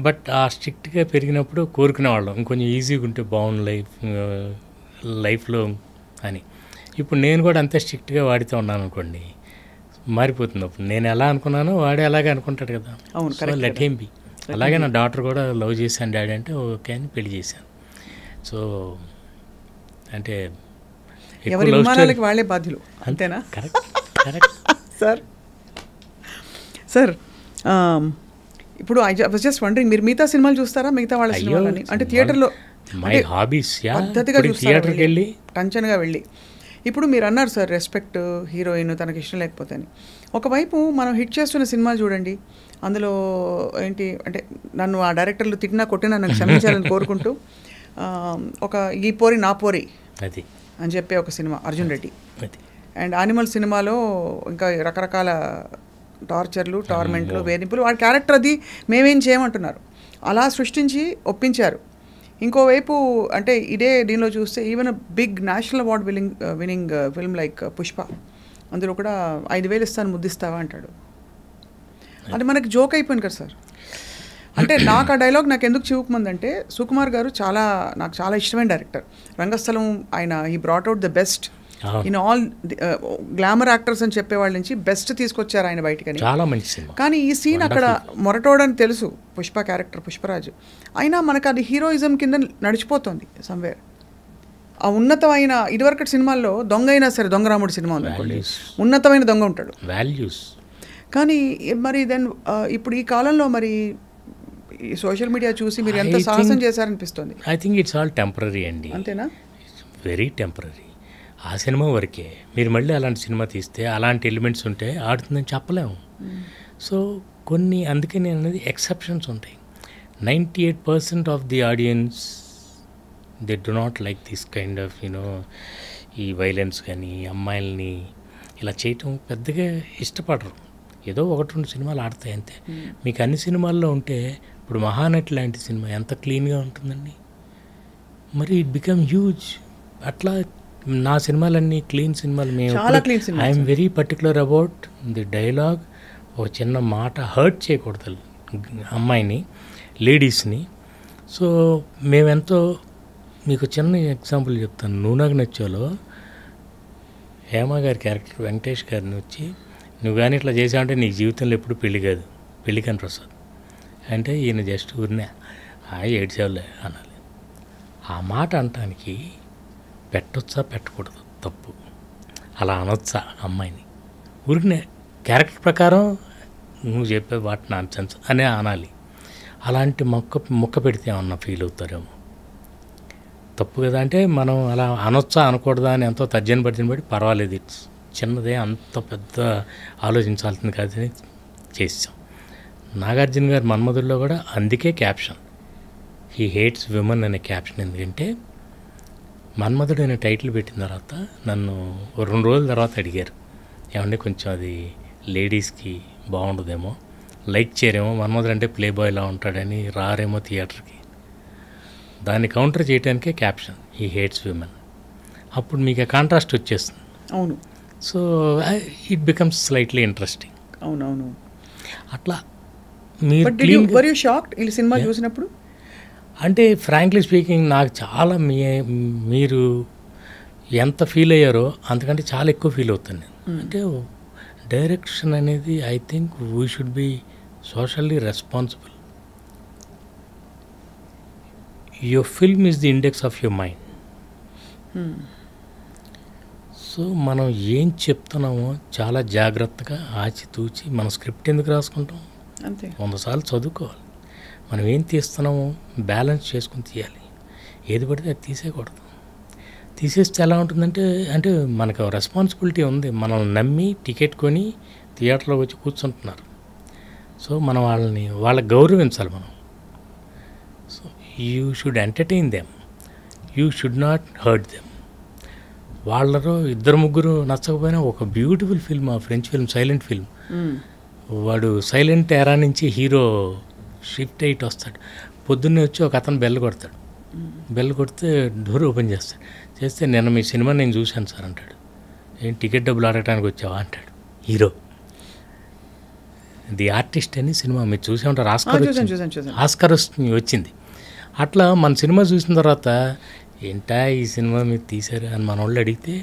బట్ ఆ స్ట్రిక్ట్గా పెరిగినప్పుడు కోరుకునేవాళ్ళం ఇంకొంచెం ఈజీగా ఉంటే బాగుంది లైఫ్లో అని. ఇప్పుడు నేను కూడా అంతే స్ట్రిక్ట్గా వాడితే ఉన్నాను అనుకోండి, మారిపోతుంది. అప్పుడు నేను ఎలా అనుకున్నానో వాడే అలాగే అనుకుంటాడు కదా. అవును, సో లెట్ హిమ్ బి. అలాగే నా డాటర్ కూడా లవ్ చేశాను డాడీ అంటే ఓకే అని పెళ్లి చేశాను. సో అంటే ఎవరి విమానాలకి వాళ్ళే బాధ్యులు, అంతేనా? కరెక్ట్. సార్ ఇప్పుడు ఐ వాజ్ జస్ట్ వండరింగ్, మీరు మిగతా సినిమాలు చూస్తారా? మిగతా వాళ్ళ సినిమాలని అంటే థియేటర్లో మై హాబీస్ పద్ధతిగా థియేటర్కి వెళ్ళి టెన్షన్గా వెళ్ళి. ఇప్పుడు మీరు అన్నారు సార్ రెస్పెక్ట్, హీరోయిన్ తనకి ఇష్టం లేకపోతే అని. ఒకవైపు మనం హిట్ చేస్తున్న సినిమాలు చూడండి, అందులో ఏంటి అంటే నన్ను ఆ డైరెక్టర్లు తిట్టినా కొట్టినా నన్ను క్షమించాలని కోరుకుంటూ ఒక ఈ పోరి నా పోరి అది అని చెప్పే ఒక cinema Arjun Reddy, and animal సినిమాలో ఇంకా రకరకాల టార్చర్లు, టార్మెంట్లు, వేధింపులు, వాడి క్యారెక్టర్ అది మేమేం చేయమంటున్నారు అలా సృష్టించి ఒప్పించారు. ఇంకోవైపు అంటే ఇదే దీనిలో చూస్తే even big national award winning film like Pushpa, అందులో కూడా 5,000 ఇస్తాను ముద్దిస్తావా అంటాడు. అది మనకి జోక్ అయిపోయింది కదా సార్. అంటే నాకు ఆ డైలాగ్ నాకు ఎందుకు చివుకుమందంటే, సుకుమార్ గారు నాకు చాలా ఇష్టమైన డైరెక్టర్. రంగస్థలం ఆయన he brought out the best in all glamour actors అని చెప్పేవాళ్ళ నుంచి బెస్ట్ తీసుకొచ్చారు ఆయన బయటకని. చాలా మంచి సినిమా. కానీ ఈ సీన్ అక్కడ మొరటోడని తెలుసు, పుష్ప క్యారెక్టర్ పుష్పరాజు అయినా మనకు అది హీరోయిజం కింద నడిచిపోతుంది సమ్వేర్. ఆ ఉన్నతమైన ఇదివరకటి సినిమాల్లో దొంగ అయినా సరే, దొంగరాముడు సినిమా ఉంది, ఉన్నతమైన దొంగ ఉంటాడు, వాల్యూస్. కానీ మరి దెన్ ఇప్పుడు ఈ కాలంలో మరి ఈ సోషల్ మీడియా చూసి మీరు ఎంత సాహసం చేశారనిపిస్తుంది. I think it's all temporary అండి. అంతేనా? Very temporary. ఆ సినిమా వరకే. మీరు మళ్ళీ అలాంటి సినిమా తీస్తే అలాంటి ఎలిమెంట్స్ ఉంటే ఆడుతుందని చెప్పలేము. సో కొన్ని, అందుకే నేను అనేది ఎక్సెప్షన్స్ ఉంటాయి. 98% of the audience they do not like this kind of ఈ వైలెన్స్ కానీ అమ్మాయిల్ని ఇలా చేయటం పెద్దగా ఇష్టపడరు. ఏదో 1-2 సినిమాలు ఆడతాయి అంతే. మీకు అన్ని సినిమాల్లో ఉంటే ఇప్పుడు మహానటి లాంటి సినిమా ఎంత క్లీన్గా ఉంటుందండి, మరి ఇట్ బికమ్ హ్యూజ్. అట్లా నా సినిమాలన్నీ క్లీన్ సినిమాలు. మేము I'm very particular about the dialogue. ఒక చిన్న మాట హర్ట్ చేయకూడదు అమ్మాయిని, లేడీస్ని. సో మేమెంతో, మీకు చిన్న ఎగ్జాంపుల్ చెప్తాను. నువ్వు నాకు నచ్చాలో హేమ గారి క్యారెక్టర్ వెంకటేష్ గారిని వచ్చి, నువ్వు కానీ ఇట్లా చేసావంటే నీకు జీవితంలో ఎప్పుడు పెళ్లి కాదు, పెళ్లి కాని ప్రసాద్ అంటే ఈయన జస్ట్ ఊరినే ఏడ్చేవాళ్ళే అనాలి. ఆ మాట అనటానికి పెట్టొచ్చా పెట్టకూడదు, తప్పు. అలా అనొచ్చా అమ్మాయిని? ఊరికనే క్యారెక్టర్ ప్రకారం నువ్వు చెప్పే వాటి నాన్సెన్స్ అనే అనాలి. అలాంటి మొక్క పెడితే ఏమన్నా ఫీల్ అవుతారేమో, తప్పు కదా. అంటే మనం అలా అనొచ్చా అనకూడదా అని ఎంతో తర్జన భర్జన బట్టి పర్వాలేదు, ఇట్స్ చిన్నదే, అంత పెద్ద ఆలోచించాల్సింది కాదని చేసాం. నాగార్జున గారు మన్మధుల్లో కూడా అందుకే క్యాప్షన్ హీ హేట్స్ విమెన్ అనే క్యాప్షన్. ఎందుకంటే మన్మధుడు అనే టైటిల్ పెట్టిన తర్వాత నన్ను 2 రోజుల తర్వాత అడిగారు, ఏమంటే కొంచెం అది లేడీస్కి బాగుండదేమో, లైక్ చేయరేమో, మన్మధుడు అంటే ప్లే బాయ్లా ఉంటాడని రారేమో థియేటర్కి. దాన్ని కౌంటర్ చేయడానికే క్యాప్షన్ హీ హేట్స్ విమెన్. అప్పుడు మీకు కాంట్రాస్ట్ వచ్చేస్తుంది. అవును. So it becomes slightly interesting. అవునవును. అట్లా మీరు షాక్డ్ ఈ సినిమా చూసినప్పుడు? అంటే ఫ్రాంక్లీ స్పీకింగ్ నాకు చాలా మీరు ఎంత ఫీల్ అయ్యారో అంతకంటే చాలా ఎక్కువ ఫీల్ అవుతాను నేను. అంటే డైరెక్షన్ అనేది I think we should be socially responsible. Your film is the index of your mind. So మనం ఏం చెప్తున్నామో చాలా జాగ్రత్తగా ఆచితూచి, మన స్క్రిప్ట్ ఎందుకు రాసుకుంటాం, అంతే 100 సార్లు చదువుకోవాలి. మనం ఏం తీస్తున్నామో బ్యాలెన్స్ చేసుకుని తీయాలి. ఏది పడితే అది తీసేయకూడదు. తీసేస్తే ఎలా ఉంటుందంటే, అంటే మనకు రెస్పాన్సిబిలిటీ ఉంది. మనల్ని నమ్మి టికెట్ కొని థియేటర్లోకి వచ్చి కూర్చుంటున్నారు. సో మనం వాళ్ళకి గౌరవించాలి మనం. So you should entertain them, you should not hurt them. వాళ్ళలో 2-3 నచ్చకపోయినా ఒక బ్యూటిఫుల్ ఫిల్మ్, ఆ ఫ్రెంచ్ ఫిల్మ్ సైలెంట్ ఫిల్మ్, వాడు సైలెంట్ ఎరా నుంచి హీరో షిఫ్ట్ అయిట్ వస్తాడు. పొద్దున్నే వచ్చి ఒక అతను బెల్ కొడతాడు. బెల్ కొడితే డోర్ ఓపెన్ చేస్తే నిన్న మీ సినిమా నేను చూశాను సార్ అంటాడు. ఏం టికెట్ డబ్బులు ఆడటానికి వచ్చావా అంటాడు హీరో. ది ఆర్టిస్ట్ అని సినిమా మీరు చూసే ఉంటారు. ఆస్కార్ వచ్చింది. అట్లా మన సినిమా చూసిన తర్వాత ఏంటా ఈ సినిమా మీరు తీశారు అని మన వాళ్ళు అడిగితే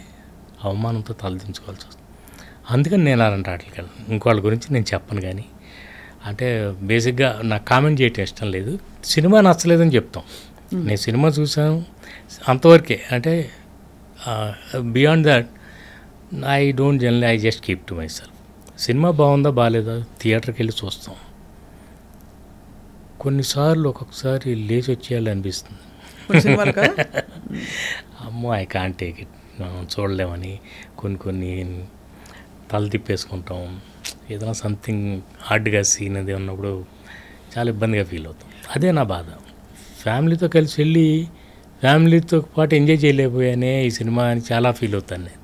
అవమానంతో తలదించుకోవాల్సి వస్తుంది. అందుకని నేను అలాంటి వాటికి వెళ్ళను. ఇంకోళ్ళ గురించి నేను చెప్పను. కానీ అంటే బేసిక్గా నాకు కామెంట్ చేయటం ఇష్టం లేదు. సినిమా నచ్చలేదని చెప్తాం. నేను సినిమా చూసాను అంతవరకే. అంటే beyond that I don't generally, I just keep to my self. Cinema బాగుందా బాగాలేదా థియేటర్కి వెళ్ళి చూస్తాం. కొన్నిసార్లు ఒక్కొక్కసారి లేచి వచ్చేయాలి అనిపిస్తుంది. అమ్మో ఐ కాంట్ టేక్ ఇట్, మనం చూడలేమని కొన్ని తల తిప్పేసుకుంటాం. ఏదైనా సంథింగ్ హార్డ్గా సీన్ అది ఉన్నప్పుడు చాలా ఇబ్బందిగా ఫీల్ అవుతాం. అదే నా బాధ. ఫ్యామిలీతో కలిసి వెళ్ళి ఫ్యామిలీతో పాటు ఎంజాయ్ చేయలేకపోయానే ఈ సినిమా అని చాలా ఫీల్ అవుతాను నేను.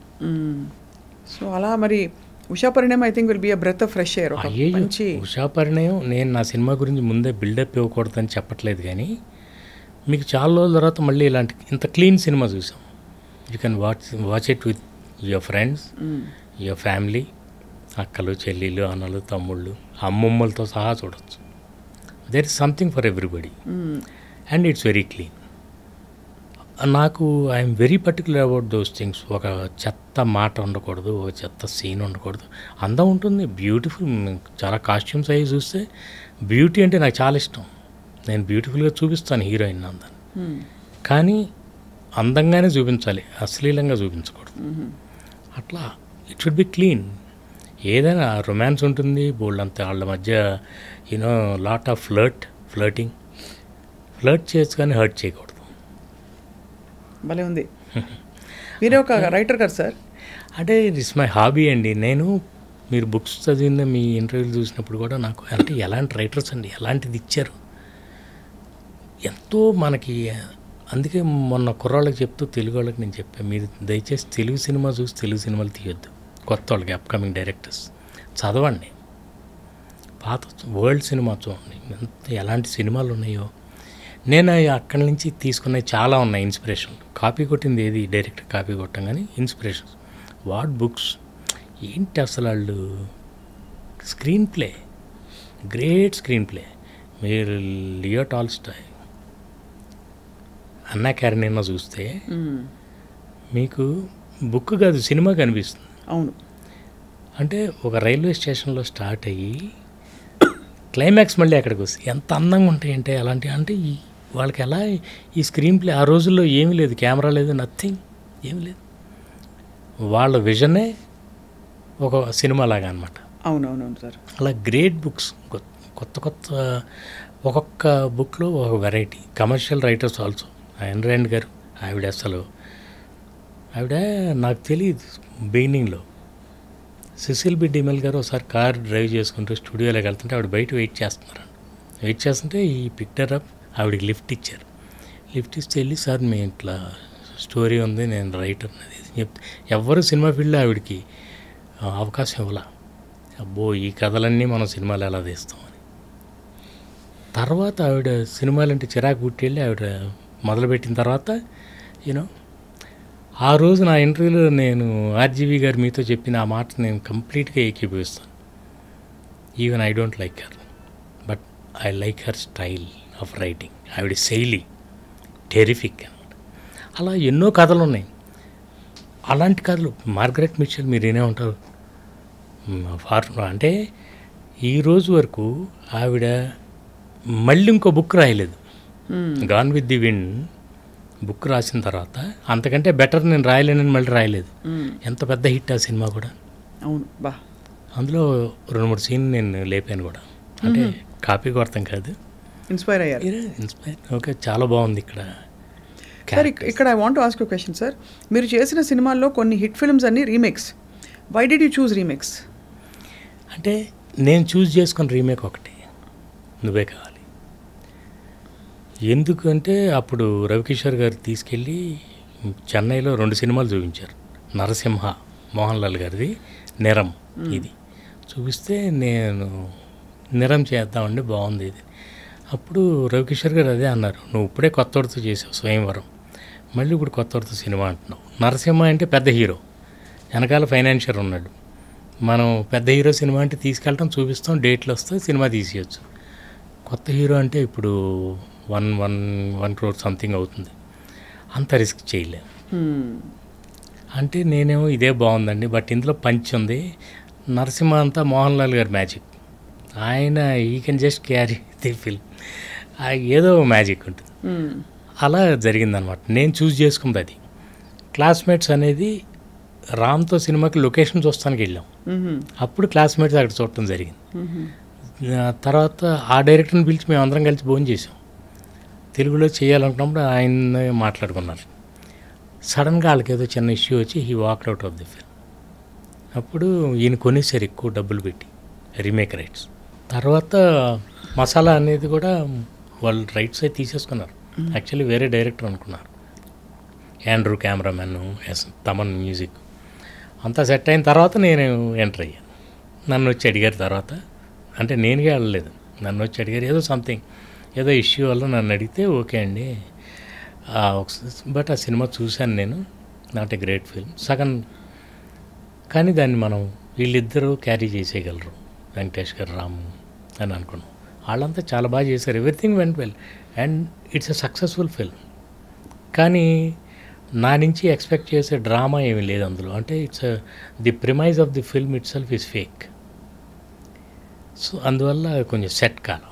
సో అలా మరి Usha Parinayam I think will be a breath of fresh air. Usha Parinayam నేను నా సినిమా గురించి ముందే బిల్డప్ ఇవ్వకూడదని చెప్పట్లేదు. కానీ మీకు చాలా రోజుల తర్వాత మళ్ళీ ఇలాంటి ఇంత క్లీన్ సినిమా చూసాం. You can watch it with your friends, your family, అక్కలు, చెల్లెళ్ళు, అన్నలు, తమ్ముళ్ళు, అమ్మమ్మలతో సహా చూడొచ్చు. There is something for everybody and it's very clean. నాకు I'm very particular about those things. ఒక చెత్త మాట ఉండకూడదు, ఒక చెత్త సీన్ ఉండకూడదు. అందం ఉంటుంది, బ్యూటిఫుల్. చాలా కాస్ట్యూమ్స్ అవి చూస్తే బ్యూటీ అంటే నాకు చాలా ఇష్టం. నేను బ్యూటిఫుల్గా చూపిస్తాను హీరోయిన్ అందాన్ని, కానీ అందంగానే చూపించాలి, అశ్లీలంగా చూపించకూడదు. అట్లా ఇట్ షుడ్ బి క్లీన్. ఏదైనా రొమాన్స్ ఉంటుంది బోల్డ్ అంతే, వాళ్ళ మధ్య యూనో లాట్ ఆఫ్ ఫ్లర్ట్ చేయొచ్చు కానీ హర్ట్ చేయకూడదు. భలే ఉంది. మీరే ఒక రైటర్ కదా సార్? అంటే ఇట్స్ మై హాబీ అండి. నేను మీరు బుక్స్ చదివిన మీ ఇంటర్వ్యూలు చూసినప్పుడు కూడా నాకు అంటే ఎలాంటి రైటర్స్ అండి, ఎలాంటిది ఇచ్చారు ఎంతో మనకి. అందుకే మొన్న కుర్రాళ్ళకి చెప్తూ తెలుగు వాళ్ళకి నేను చెప్పాను, మీరు దయచేసి తెలుగు సినిమా చూసి తెలుగు సినిమాలు తీయొద్దు. కొత్త వాళ్ళకి అప్కమింగ్ డైరెక్టర్స్ చదవండి, పాత వరల్డ్ సినిమా చూడండి, ఎలాంటి సినిమాలు ఉన్నాయో. నేను అక్కడి నుంచి తీసుకున్నవి చాలా ఉన్నాయి ఇన్స్పిరేషన్. కాపీ కొట్టింది ఏది డైరెక్ట్ కాపీ కొట్టాం, కానీ ఇన్స్పిరేషన్స్ వాట్ బుక్స్ ఏంటి అసలు. వాళ్ళు screen play, great screen play. మీరు లియో టాల్స్టాయ్, అన్నా క్యారెనినా చూస్తే మీకు బుక్ కాదు సినిమా కనిపిస్తుంది. అవును. అంటే ఒక రైల్వే స్టేషన్లో స్టార్ట్ అయ్యి క్లైమాక్స్ మళ్ళీ అక్కడికి వస్తుంది. ఎంత అందంగా ఉంటాయంటే అలాంటి. అంటే వాళ్ళకి ఎలా ఈ స్క్రీన్ ప్లే, ఆ రోజుల్లో ఏమీ లేదు, కెమెరా లేదు, నథింగ్, ఏమీ లేదు. వాళ్ళ విజనే ఒక సినిమా లాగా అనమాట. అవునవునవును సార్. అలా గ్రేట్ బుక్స్, కొత్త ఒక్కొక్క బుక్లో ఒక variety. Commercial writers also. Ayn Rand గారు, ఆవిడ నాకు తెలియదు బిగినింగ్లో. సిసిల్ బి డిమెల్ గారు ఒకసారి కార్ డ్రైవ్ చేసుకుంటూ స్టూడియోలోకి వెళ్తుంటే ఆవిడ బయట వెయిట్ చేస్తుంటే ఈ పిక్చర్ అప్ ఆవిడకి లిఫ్ట్ ఇచ్చారు. లిఫ్ట్ ఇస్తే వెళ్ళి, సార్ మీ ఇట్లా స్టోరీ ఉంది, నేను రైటర్ అనేది చెప్తే ఎవ్వరు సినిమా ఫీల్డ్లో ఆవిడకి అవకాశం ఇవ్వాల. అబ్బో ఈ కథలన్నీ మనం సినిమాలు ఎలా తీస్తామని. తర్వాత ఆవిడ సినిమాలంటే చిరాకు పుట్టి వెళ్ళి ఆవిడ మొదలుపెట్టిన తర్వాత యూనో ఆ రోజు నా ఇంటర్వ్యూలో నేను ఆర్జీవి గారు మీతో చెప్పిన ఆ మాట నేను కంప్లీట్గా ఏకీభవిస్తాను. Even I don't like her, but I like her style of writing. ఆవిడ శైలి టెరిఫిక్ అనమాట. అలా ఎన్నో కథలు ఉన్నాయి. అలాంటి కథలు మార్గరెట్ మిచెల్ మీరు వినే ఉంటారు. అంటే ఈ రోజు వరకు ఆవిడ మళ్ళీ ఇంకో బుక్ రాయలేదు. Gone with the wind book రాసిన తర్వాత అంతకంటే బెటర్ నేను రాయలేనని మళ్ళీ రాయలేదు. ఎంత పెద్ద హిట్ ఆ సినిమా కూడా. అవును బా. అందులో 2-3 సీన్లు నేను లేపాను కూడా. అంటే కాపీ కొడతాం కాదు, ఇన్స్పైర్ అయ్యారు. ఓకే, చాలా బాగుంది ఇక్కడ. సార్ ఇక్కడ I want to ask you question sir. మీరు చేసిన సినిమాల్లో కొన్ని హిట్ ఫిల్మ్స్ అన్ని remakes. Why did you choose remakes? అంటే నేను చూస్ చేసుకున్న రీమేక్ ఒకటి, నువ్వే కావాలి. ఎందుకంటే అప్పుడు రవికిషోర్ గారు తీసుకెళ్ళి చెన్నైలో 2 సినిమాలు చూపించారు. నరసింహ మోహన్ లాల్ గారిది, నిరం ఇది చూపిస్తే నేను నిరం చేద్దామండి, బాగుంది ఇది. అప్పుడు రవికిషోర్ గారు అదే అన్నారు, నువ్వు ఇప్పుడే కొత్తవాడితో చేసావు స్వయంవరం, మళ్ళీ ఇప్పుడు కొత్తవాడితో సినిమా అంటున్నావు. నరసింహ అంటే పెద్ద హీరో, వెనకాల ఫైనాన్షియర్ ఉన్నాడు. మనం పెద్ద హీరో సినిమా అంటే తీసుకెళ్ళటం, చూపిస్తాం, డేట్లు వస్తాయి, సినిమా తీసేయచ్చు. కొత్త హీరో అంటే ఇప్పుడు 1 crore సంథింగ్ అవుతుంది. అంత రిస్క్ చేయలేము. అంటే నేనేమో ఇదే బాగుందండి, బట్ ఇందులో పంచ్ ఉంది. నరసింహ అంతా మోహన్ లాల్ గారి మ్యాజిక్. ఆయన ఈ can just carry the film, ఏదో మ్యాజిక్ ఉంటుంది. అలా జరిగిందనమాట. నేను చూస్ చేసుకుంది అది. క్లాస్మేట్స్ అనేది రామ్తో సినిమాకి లొకేషన్ చూస్తానికి వెళ్ళాం. అప్పుడు క్లాస్మేట్స్ అక్కడ చూడటం జరిగింది. తర్వాత ఆ డైరెక్టర్ని పిలిచి మేము అందరం కలిసి భోజనం చేసాం. తెలుగులో చేయాలనుకున్నప్పుడు ఆయన మాట్లాడుకున్నారు. సడన్గా వాళ్ళకి ఏదో చిన్న ఇష్యూ వచ్చి he walked out of the film. అప్పుడు ఈయన కొనేసారు ఎక్కువ డబ్బులు పెట్టి రీమేక్ రైట్స్. తర్వాత మసాలా అనేది కూడా వాళ్ళు రైట్స్ అయితే తీసేసుకున్నారు. యాక్చువల్లీ వేరే డైరెక్టర్ అనుకున్నారు, యాండ్రూ కెమెరామెన్, తమన్ మ్యూజిక్ అంతా సెట్ అయిన తర్వాత నేను ఎంటర్ అయ్యాను. నన్ను వచ్చి అడిగారు తర్వాత, అంటే నేనుగా వెళ్ళలేదు, నన్ను వచ్చి అడిగారు ఏదో సంథింగ్, ఏదో ఇష్యూ వల్ల నన్ను అడిగితే ఓకే అండి. బట్ ఆ సినిమా చూశాను నేను, నాట్ ఏ గ్రేట్ ఫిల్మ్. కానీ దాన్ని మనం వీళ్ళిద్దరూ క్యారీ చేసేయగలరు, వెంకటేష్ గారు, రాము అని అనుకున్నాం. వాళ్ళంతా చాలా బాగా చేశారు, everything went well and it's a successful film. కానీ నా నుంచి ఎక్స్పెక్ట్ చేసే డ్రామా ఏమీ లేదు అందులో. అంటే it's the premise of the film it self is fake. So అందువల్ల కొంచెం సెట్ కాలం.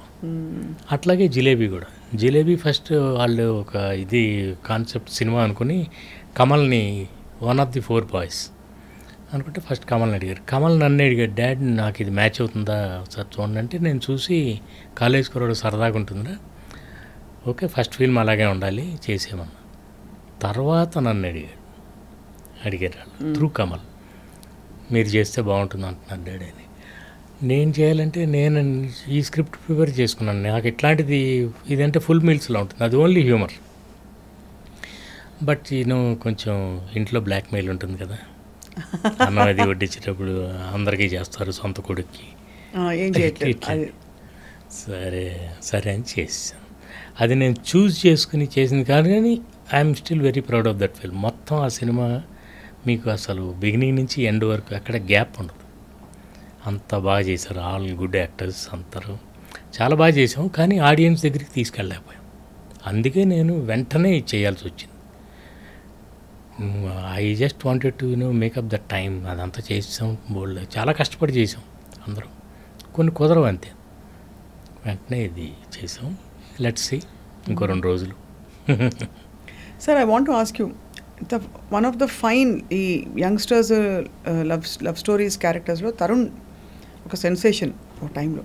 అట్లాగే జిలేబీ కూడా. జిలేబీ ఫస్ట్ వాళ్ళు ఒక ఇది కాన్సెప్ట్ సినిమా అనుకుని కమల్ని వన్ ఆఫ్ ది 4 బాయ్స్ అనుకుంటే ఫస్ట్ కమల్ని అడిగారు. కమల్ నన్ను అడిగాడు, డాడ్ నాకు ఇది మ్యాచ్ అవుతుందా సార్ చూడండి అంటే, నేను చూసి కాలేజ్ కుర్రాడు సరదాగా ఉంటుందా, ఓకే ఫస్ట్ ఫిల్మ్ అలాగే ఉండాలి చేసేమన్నా. తర్వాత నన్ను అడిగారు వాళ్ళు త్రూ కమల్, మీరు చేస్తే బాగుంటుంది అంటున్నారు డాడీ అని. నేను చేయాలంటే నేను ఈ స్క్రిప్ట్ ప్రిపేర్ చేసుకున్నాను. నాకు ఇట్లాంటిది ఇదంటే ఫుల్ మీల్స్లో ఉంటుంది, అది ఓన్లీ హ్యూమర్. బట్ నేను కొంచెం ఇంట్లో బ్లాక్మెయిల్ ఉంటుంది కదా, అన్నం అది వడ్డించేటప్పుడు అందరికీ చేస్తారు, సొంత కొడుక్కి ఏం చేయట్లేదు. సరే సరే అని చేసాను. అది నేను చూస్ చేసుకుని చేసింది కానీ I'm still very proud of that film. మొత్తం ఆ సినిమా మీకు అసలు బిగినింగ్ నుంచి ఎండ్ వరకు ఎక్కడ గ్యాప్ ఉండదు, అంత బాగా చేశారు. ఆల్ గుడ్ యాక్టర్స్ అందరూ చాలా బాగా చేసాం. కానీ ఆడియన్స్ దగ్గరికి తీసుకెళ్ళలేకపోయాం. అందుకే నేను వెంటనే చేయాల్సి వచ్చింది. I just wanted to make up that time. అదంతా చేసాం, బోల్డ్ చాలా కష్టపడి చేసాం అందరం. కొన్ని కుదరవు అంతే, వెంటనే ఇది చేసాం. లెట్స్ సీ ఇంకో 2 రోజులు. Sir, I want to ask you, one of the fine ఈ యంగ్స్టర్స్ లవ్ స్టోరీస్ క్యారెక్టర్స్లో తరుణ్ ఒక సెన్సేషన్ ఒక టైంలో.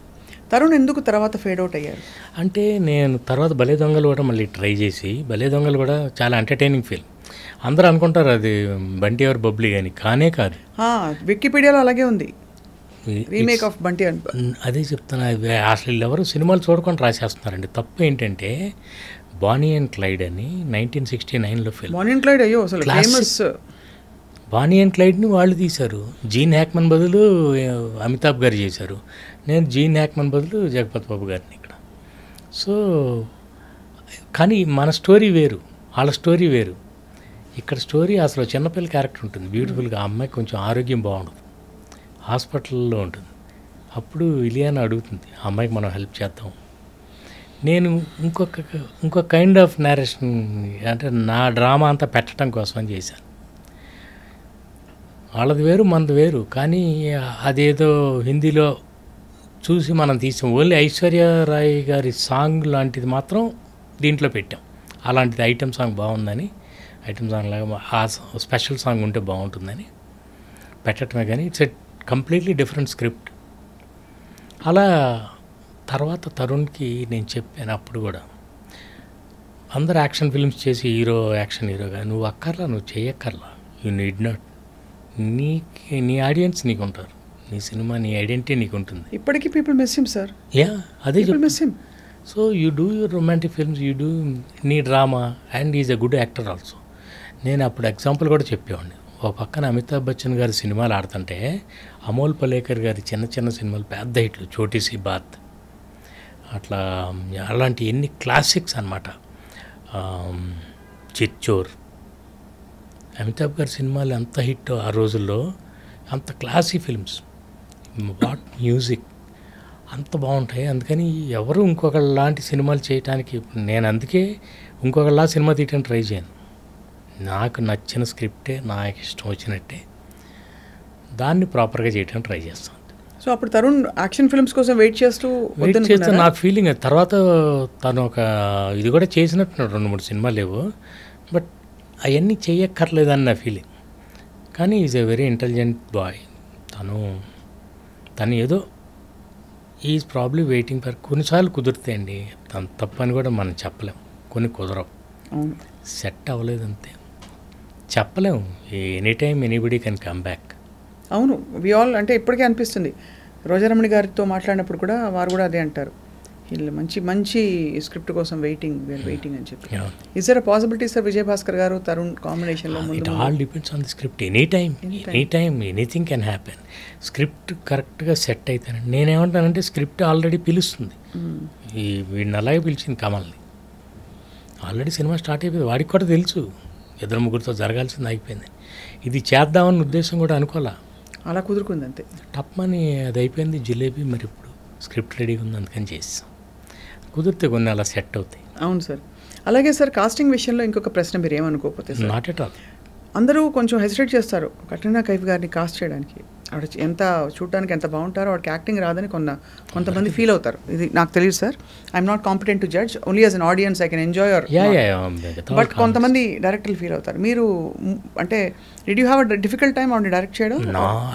తరుణ్ ఎందుకు తర్వాత ఫేడ్ అవుట్ అయ్యారు? అంటే నేను తర్వాత భలే దొంగలు కూడా మళ్ళీ ట్రై చేసి, భలే దొంగలు కూడా చాలా ఎంటర్టైనింగ్ ఫిల్మ్. అందరూ అనుకుంటారు అది బంటి ఎవరు బబ్లీ అని, కానే కాదు. వికీపీడియాలో అలాగే ఉంది, రీమేక్ ఆఫ్ బంటి అని. అదే చెప్తాను, అసలు ఎవరు సినిమాలు చూడకుండా రాసేస్తున్నారండి. తప్పు ఏంటంటే బానీ అండ్ క్లైడ్ అని 1969లో ఫిల్మ్. బానీ అండ్ క్లైడ్ అయ్యో అసలు ఫేమస్. బానీ అండ్ క్లైడ్ని వాళ్ళు తీశారు, జీన్ హ్యాక్మన్ బదులు అమితాబ్ గారు చేశారు. నేను జీన్ హ్యాక్మన్ బదులు జగపతి బాబు గారిని ఇక్కడ. సో కానీ మన స్టోరీ వేరు, వాళ్ళ స్టోరీ వేరు. ఇక్కడ స్టోరీ అసలు చిన్నపిల్ల క్యారెక్టర్ ఉంటుంది బ్యూటిఫుల్గా. ఆ అమ్మాయికి కొంచెం ఆరోగ్యం బాగుండదు, హాస్పిటల్లో ఉంటుంది. అప్పుడు ఇలియానా అడుగుతుంది, ఆ అమ్మాయికి మనం హెల్ప్ చేద్దాం. నేను ఇంకొక కైండ్ ఆఫ్ నేరేషన్, అంటే నా డ్రామా అంతా పెట్టడం కోసం అని చేశాను. వాళ్ళది వేరు, మనది వేరు. కానీ అదేదో హిందీలో చూసి మనం తీసాం. ఓన్లీ ఐశ్వర్యరాయ్ గారి సాంగ్ లాంటిది మాత్రం దీంట్లో పెట్టాం. అలాంటిది ఐటమ్ సాంగ్ బాగుందని, ఐటమ్ సాంగ్ లాగా ఆ స్పెషల్ సాంగ్ ఉంటే బాగుంటుందని పెట్టడమే. కానీ it's a completely different script. అలా తర్వాత తరుణ్కి నేను చెప్పాను అప్పుడు కూడా, అందరు యాక్షన్ ఫిల్మ్స్ చేసి యాక్షన్ హీరోగా నువ్వు అక్కర్లా, నువ్వు చేయక్కర్లా, యూ నీడ్ నాట్. నీ ఆడియన్స్ నీకు ఉంటారు, నీ సినిమా నీ ఐడెంటిటీ నీకు ఉంటుంది. ఇప్పటికీ పీపుల్ మిస్ హిమ్ సార్. అదే miss him. So you do your romantic films, you do నీ drama, and is a good actor also. నేను అప్పుడు ఎగ్జాంపుల్ కూడా చెప్పేవాడిని. ఒక పక్కన అమితాబ్ బచ్చన్ గారి సినిమాలు ఆడుతుంటే అమోల్ పలేకర్ గారి చిన్న చిన్న సినిమాలు పెద్ద హిట్లు, చోటీ సీ బాత్, అట్లా అలాంటి ఎన్ని క్లాసిక్స్ అన్నమాట. చిచ్చోర్, అమితాబ్ గారి సినిమాలు ఎంత హిట్ ఆ రోజుల్లో, అంత క్లాసీ ఫిల్మ్స్, వాట్ మ్యూజిక్ అంత బాగుంటాయి. అందుకని ఎవరు ఇంకొకళ్ళలాంటి సినిమాలు చేయటానికి నేను అందుకే ఇంకొకళ్ళ సినిమా తీయటానికి ట్రై చేయను. నాకు నచ్చిన స్క్రిప్టే, నాకు ఇష్టం వచ్చినట్టే దాన్ని ప్రాపర్గా చేయడానికి ట్రై చేస్తాను. సో అప్పుడు తరుణ్ యాక్షన్ ఫిల్మ్స్ కోసం వెయిట్ చేస్తే నా ఫీలింగ్. తర్వాత తను ఒక ఇది కూడా చేసినట్టున్నాడు, 2-3 సినిమాలు లేవు, బట్ అవన్నీ చేయక్కర్లేదని నా ఫీలింగ్. కానీ is a very intelligent boy. తను ఏదో ఈజ్ ప్రాబ్లీ వెయిటింగ్ ఫర్. కొన్నిసార్లు కుదురుతాయండి, తను తప్పని కూడా మనం చెప్పలేం, కొన్ని కుదరవు, సెట్ అవ్వలేదంతే చెప్పలేము. Any time anybody can come back. అవును, వి ఆల్ అంటే ఇప్పటికే అనిపిస్తుంది. రోజారమణి గారితో మాట్లాడినప్పుడు కూడా వారు కూడా అదే అంటారు, వీళ్ళు మంచి స్క్రిప్ట్ కోసం వెయిటింగ్ అని చెప్పి. Is there a possibility sir Vijay Bhaskar garu Tarun కాంబినేషన్లో? It all depends on the script. Any time anything can happen. Script కరెక్ట్గా సెట్ అయితేనండి. నేనేమంటానంటే స్క్రిప్ట్ ఆల్రెడీ పిలుస్తుంది. వీడిని అలాగే పిలిచింది కమల్ని. ఆల్రెడీ సినిమా స్టార్ట్ అయిపోయింది, వాడికి కూడా తెలుసు 2-3తో జరగాల్సింది అయిపోయింది. ఇది చేద్దామన్న ఉద్దేశం కూడా అనుకోలే. అలా కుదురుకుంది అంతే. టప్మని అది అయిపోయింది జిలేబీ, మరి ఇప్పుడు స్క్రిప్ట్ రెడీగా ఉంది అందుకని చేస్తాం. కుదిరితే కొన్ని అలా సెట్ అవుతాయి. అవును సార్. అలాగే సార్, కాస్టింగ్ విషయంలో ఇంకొక ప్రశ్న, మీరు ఏమనుకోకపోతే సార్, నాట్ ఎట్ ఆల్. అందరూ కొంచెం హెసిటేట్ చేస్తారు కట్రీనా కైఫ్ గారిని కాస్ట్ చేయడానికి. ఆవిడ ఎంత చూడడానికి ఎంత బాగుంటారో ఆవిడకి యాక్టింగ్ రాదని కొంతమంది ఫీల్ అవుతారు. ఇది నాకు తెలియదు సార్, I'm not competent to judge, only as an audience I can enjoy your. But కొంతమంది డైరెక్టర్లు ఫీల్ అవుతారు. మీరు అంటే did you have a difficult time ఆవిడ డైరెక్ట్ చేయడం?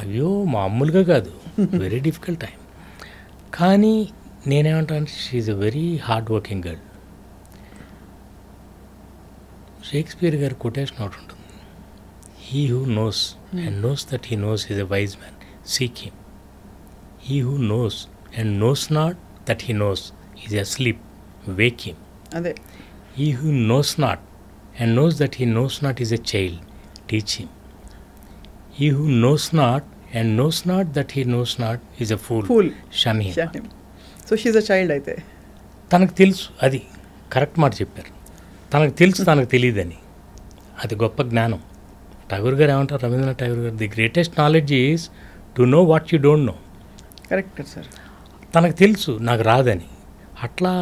అయ్యో మామూలుగా కాదు, వెరీ డిఫికల్ట్ టైం. కానీ నేనేమంటాను, she's a very hard working girl. Shakespeare గారి కొటేషన్ ఒకటి ఉంటుంది, he who knows and knows that he knows is a wise man, seek him. He who knows and knows not that he knows is asleep, wake him. అదే. He who knows not and knows that he knows not is a child, teach him. He who knows not and knows not that he knows not is a fool, shun him. So she's a child అయితే. తనకు తెలుసు, అది కరెక్ట్ మాట చెప్పారు, తనకు తెలుసు తనకు తెలియదని, అది గొప్ప జ్ఞానం. ఠాగూర్ గారు ఏమంటారు, రవీంద్రనాథ్ ఠాగూర్ గారు, the greatest knowledge is to know what you don't no. Correct sir. తనకు తెలుసు నాకు రాదని. అట్లా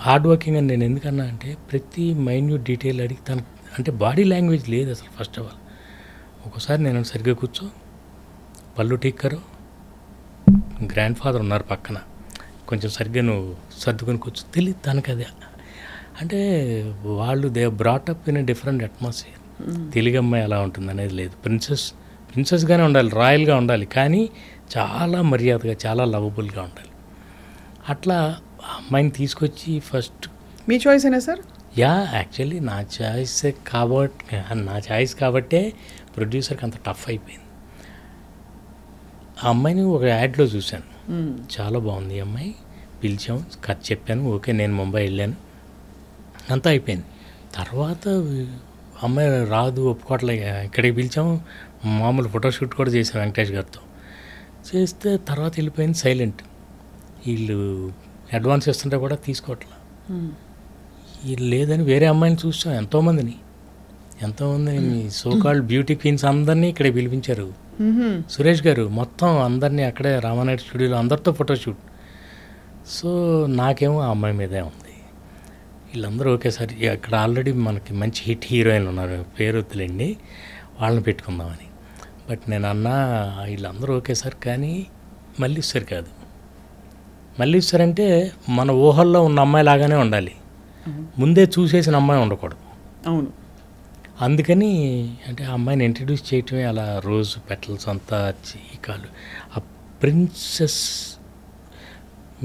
హార్డ్ వర్కింగ్ అని నేను ఎందుకన్నా అంటే, ప్రతి మైన్యూట్ డీటెయిల్ అడిగి తనకు అంటే బాడీ లాంగ్వేజ్ లేదు అసలు. ఫస్ట్ ఆఫ్ ఆల్ ఒక్కోసారి నేను సరిగ్గా కూర్చో, పళ్ళు టీక్కరు, గ్రాండ్ ఫాదర్ ఉన్నారు పక్కన, కొంచెం సరిగ్గా నువ్వు సర్దుకొని కూర్చో, తెలియదు తనకు అది. అంటే వాళ్ళు they brought up in a different atmosphere. Telugu అమ్మాయి ఎలా ఉంటుంది అనేది లేదు. ప్రిన్సెస్గానే ఉండాలి, రాయల్గా ఉండాలి, కానీ చాలా మర్యాదగా, చాలా లవబుల్గా ఉండాలి. అట్లా అమ్మాయిని తీసుకొచ్చి ఫస్ట్. మీ చాయిస్ అయినా సార్? యా, యాక్చువల్లీ నా చాయిస్ కాబట్టే ప్రొడ్యూసర్కి అంత టఫ్ అయిపోయింది. ఆ అమ్మాయిని ఒక యాడ్లో చూశాను, చాలా బాగుంది ఈ అమ్మాయి, పిలిచాం, కథ చెప్పాను, ఓకే, నేను ముంబై వెళ్ళాను, అంతా అయిపోయింది. తర్వాత అమ్మాయి రాదు, ఒప్పుకోవట్లే, ఇక్కడికి పిలిచాము, మామూలు ఫోటోషూట్ కూడా చేసాం వెంకటేష్ గారితో. చేస్తే తర్వాత వెళ్ళిపోయింది సైలెంట్. వీళ్ళు అడ్వాన్స్ ఇస్తుంటే కూడా తీసుకోవట్లా. వీళ్ళు లేదని వేరే అమ్మాయిని చూసాం, ఎంతోమందిని మీ సోకాల్డ్ బ్యూటీ క్వీన్స్ అందరినీ ఇక్కడే పిలిపించారు. సురేష్ గారు మొత్తం అందరినీ అక్కడే రామానాయుడు స్టూడియోలో అందరితో ఫోటోషూట్. సో నాకేమో ఆ అమ్మాయి మీదే ఉంది. వీళ్ళందరూ ఒకేసారి అక్కడ ఆల్రెడీ మనకి మంచి హిట్ హీరోయిన్లు ఉన్నారు, పేరు వద్దులేండి, వాళ్ళని పెట్టుకుందామని. బట్ నేను అన్నా వీళ్ళందరూ ఒకేసారి, కానీ మల్లీశ్వరి కాదు. మల్లీశ్వరి అంటే మన ఊహల్లో ఉన్న అమ్మాయి లాగానే ఉండాలి, ముందే చూసేసిన అమ్మాయి ఉండకూడదు. అవును. అందుకని అంటే ఆ అమ్మాయిని ఇంట్రడ్యూస్ చేయటమే అలా, రోజ్ పెటల్స్ అంతా చీకాలు. ఆ ప్రిన్సెస్